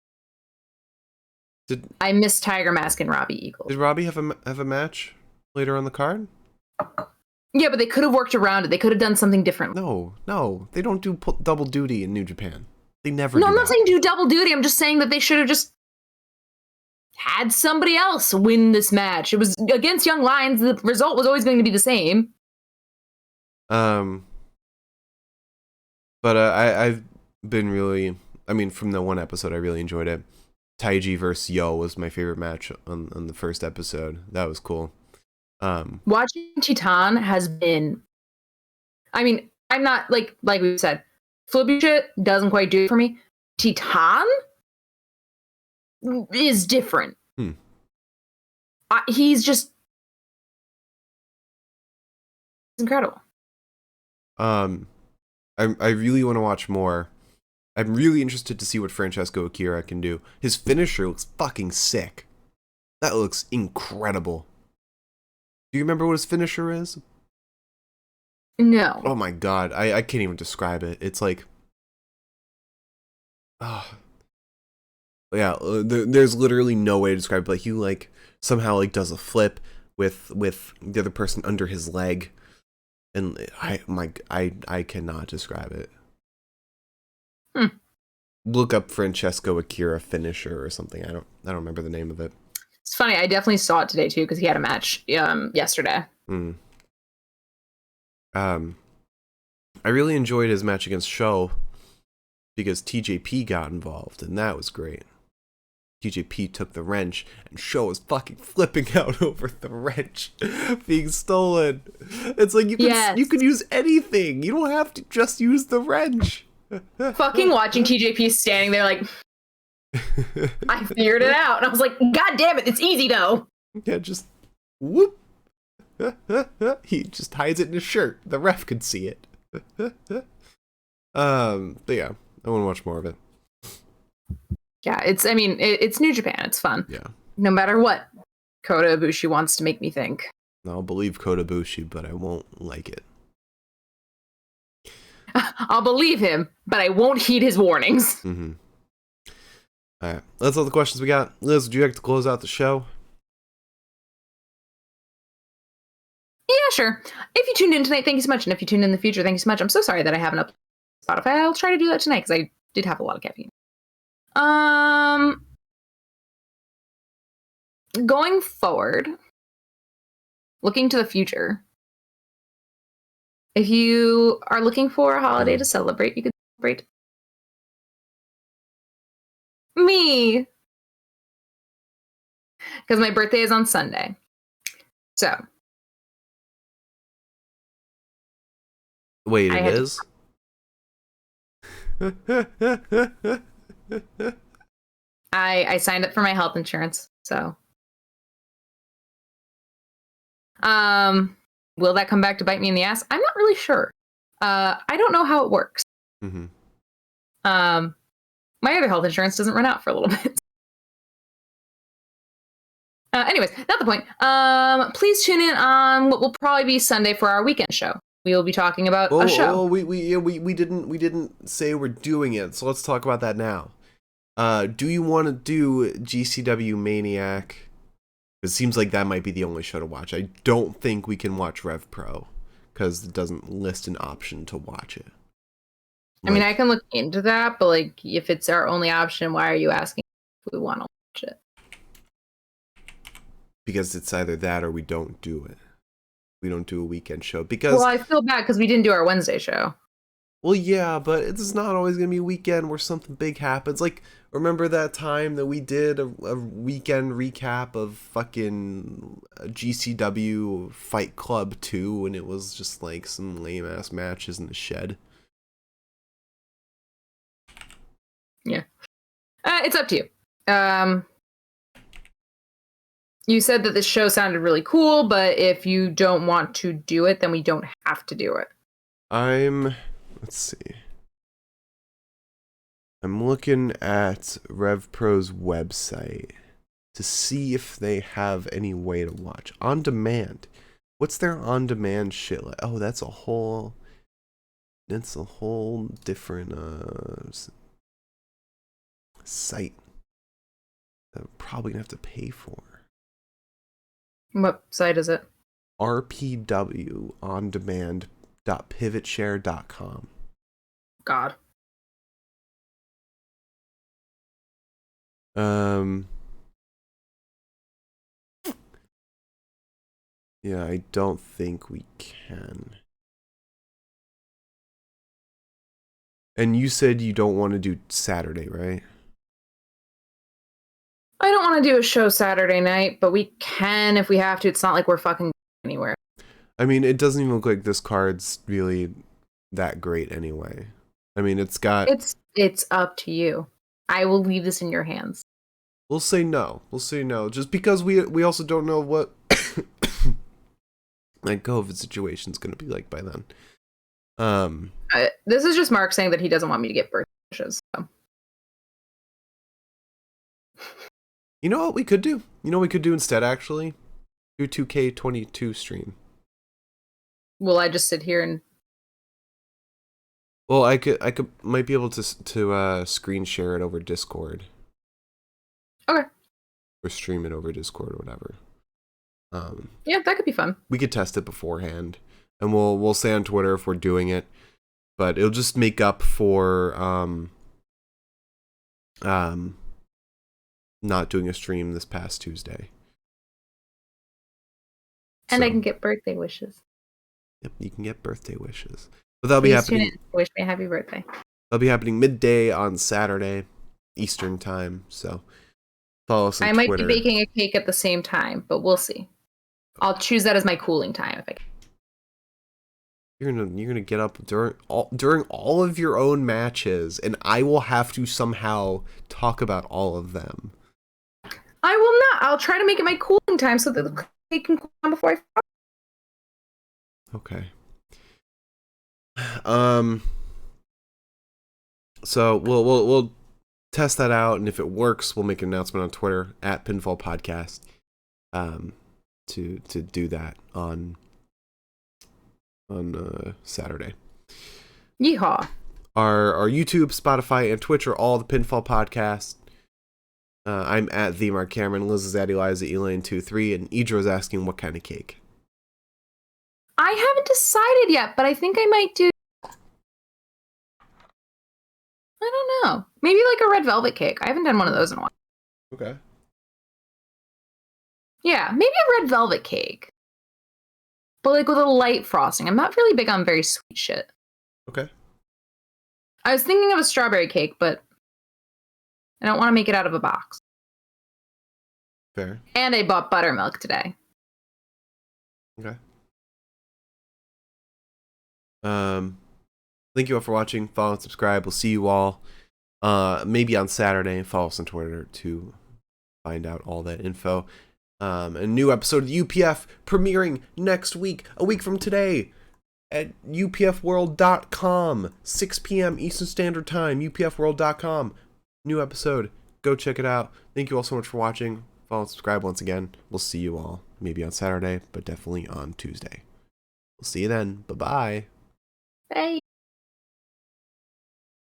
I miss Tiger Mask and Robbie Eagles. Did Robbie have a match later on the card? Yeah, but they could have worked around it. They could have done something different. No, they don't do double duty in New Japan. They never. No, I'm not saying do double duty. I'm just saying that they should have just had somebody else win this match. It was against Young Lions. The result was always going to be the same. But I've been really. I mean, from the one episode, I really enjoyed it. Taiji versus Yo was my favorite match on the first episode. That was cool. Watching Titan has been. I mean, I'm not like we said, flippy shit doesn't quite do it for me. Titan is different. He's just incredible. I really want to watch more. I'm really interested to see what Francesco Akira can do. His finisher looks fucking sick. That looks incredible. Do you remember what his finisher is? No. Oh my god, I can't even describe it. It's like, yeah, there's literally no way to describe it. Like, he like somehow like does a flip with the other person under his leg, and I cannot describe it. Look up Francesco Akira finisher or something. I don't remember the name of it. It's funny. I definitely saw it today too because he had a match yesterday. I really enjoyed his match against Sho because TJP got involved, and that was great. TJP took the wrench, and Sho was fucking flipping out over the wrench being stolen. It's like you can use anything. You don't have to just use the wrench. Fucking watching TJP standing there like, I figured it out. And I was like, God damn it, it's easy though. Yeah, just whoop. He just hides it in his shirt. The ref could see it. But yeah, I want to watch more of it. Yeah, it's New Japan. It's fun. Yeah. No matter what Kota Ibushi wants to make me think. I'll believe Kota Ibushi, but I won't like it. I'll believe him, but I won't heed his warnings. All right, that's all the questions we got. Liz, would you like to close out the show? Yeah, sure. If you tuned in tonight, thank you so much. And if you tuned in the future, thank you so much. I'm so sorry that I haven't uploaded Spotify. I'll try to do that tonight because I did have a lot of caffeine. Going forward, looking to the future, if you are looking for a holiday to celebrate, you could celebrate me. Because my birthday is on Sunday. So. Wait, it is? I signed up for my health insurance, so. Will that come back to bite me in the ass? I'm not really sure. I don't know how it works. My other health insurance doesn't run out for a little bit. Anyways, not the point. Please tune in on what will probably be Sunday for our weekend show. We will be talking about a show. We didn't say we're doing it, so let's talk about that now. Do you want to do GCW Maniac? It seems like that might be the only show to watch. I don't think we can watch Rev Pro because it doesn't list an option to watch it. I mean, I can look into that, but like, if it's our only option, why are you asking if we want to watch it? Because it's either that or we don't do it. We don't do a weekend show because. Well, I feel bad because we didn't do our Wednesday show. Well, yeah, but it's not always going to be a weekend where something big happens. Like, remember that time that we did a weekend recap of fucking GCW Fight Club 2 and it was just like some lame-ass matches in the shed? Yeah. It's up to you. You said that the show sounded really cool, but if you don't want to do it, then we don't have to do it. Let's see. I'm looking at RevPro's website to see if they have any way to watch. On demand. What's their on-demand shit like? Oh, that's a whole different site that I'm probably gonna have to pay for. What site is it? rpwondemand.pivotshare.com. God. Yeah, I don't think we can. And you said you don't want to do Saturday, right? I don't want to do a show Saturday night, but we can if we have to. It's not like we're fucking anywhere. I mean, it doesn't even look like this card's really that great anyway. I mean, it's got... It's up to you. I will leave this in your hands. We'll say no. Just because we also don't know what like COVID situation's going to be like by then. This is just Mark saying that he doesn't want me to get birthday wishes. So. You know what we could do? You know what we could do instead, actually? Do 2K22 stream. Will I just sit here and... Well, I might be able to screen share it over Discord. Okay. Or stream it over Discord or whatever. Yeah, that could be fun. We could test it beforehand, and we'll say on Twitter if we're doing it, but it'll just make up for not doing a stream this past Tuesday. And so, I can get birthday wishes. Yep, you can get birthday wishes. But that'll be happening. Wish me a happy birthday. That'll be happening midday on Saturday, Eastern time. So follow us on Twitter. I might be baking a cake at the same time, but we'll see. I'll choose that as my cooling time if I can. You're gonna get up during all of your own matches, and I will have to somehow talk about all of them. I will not. I'll try to make it my cooling time so that the cake can cool down before I fall. Okay. So we'll test that out, and if it works, we'll make an announcement on Twitter at Pinfall Podcast. To do that on Saturday. Yeehaw. Our YouTube, Spotify, and Twitch are all the Pinfall Podcast. I'm at the Mark Cameron. Liz is at Eliza Elaine23, and Idra is asking what kind of cake. I haven't decided yet, but I think I might do. I don't know. Maybe like a red velvet cake. I haven't done one of those in a while. Okay. Yeah, maybe a red velvet cake. But like with a light frosting. I'm not really big on very sweet shit. Okay. I was thinking of a strawberry cake, but I don't want to make it out of a box. Fair. And I bought buttermilk today. Okay. Thank you all for watching. Follow and subscribe. We'll see you all maybe on Saturday. Follow us on Twitter to find out all that info. A new episode of UPF premiering next week, a week from today, at upfworld.com, 6 p.m. Eastern Standard Time, upfworld.com. New episode. Go check it out. Thank you all so much for watching. Follow and subscribe once again. We'll see you all maybe on Saturday, but definitely on Tuesday. We'll see you then. Bye-bye. Bye.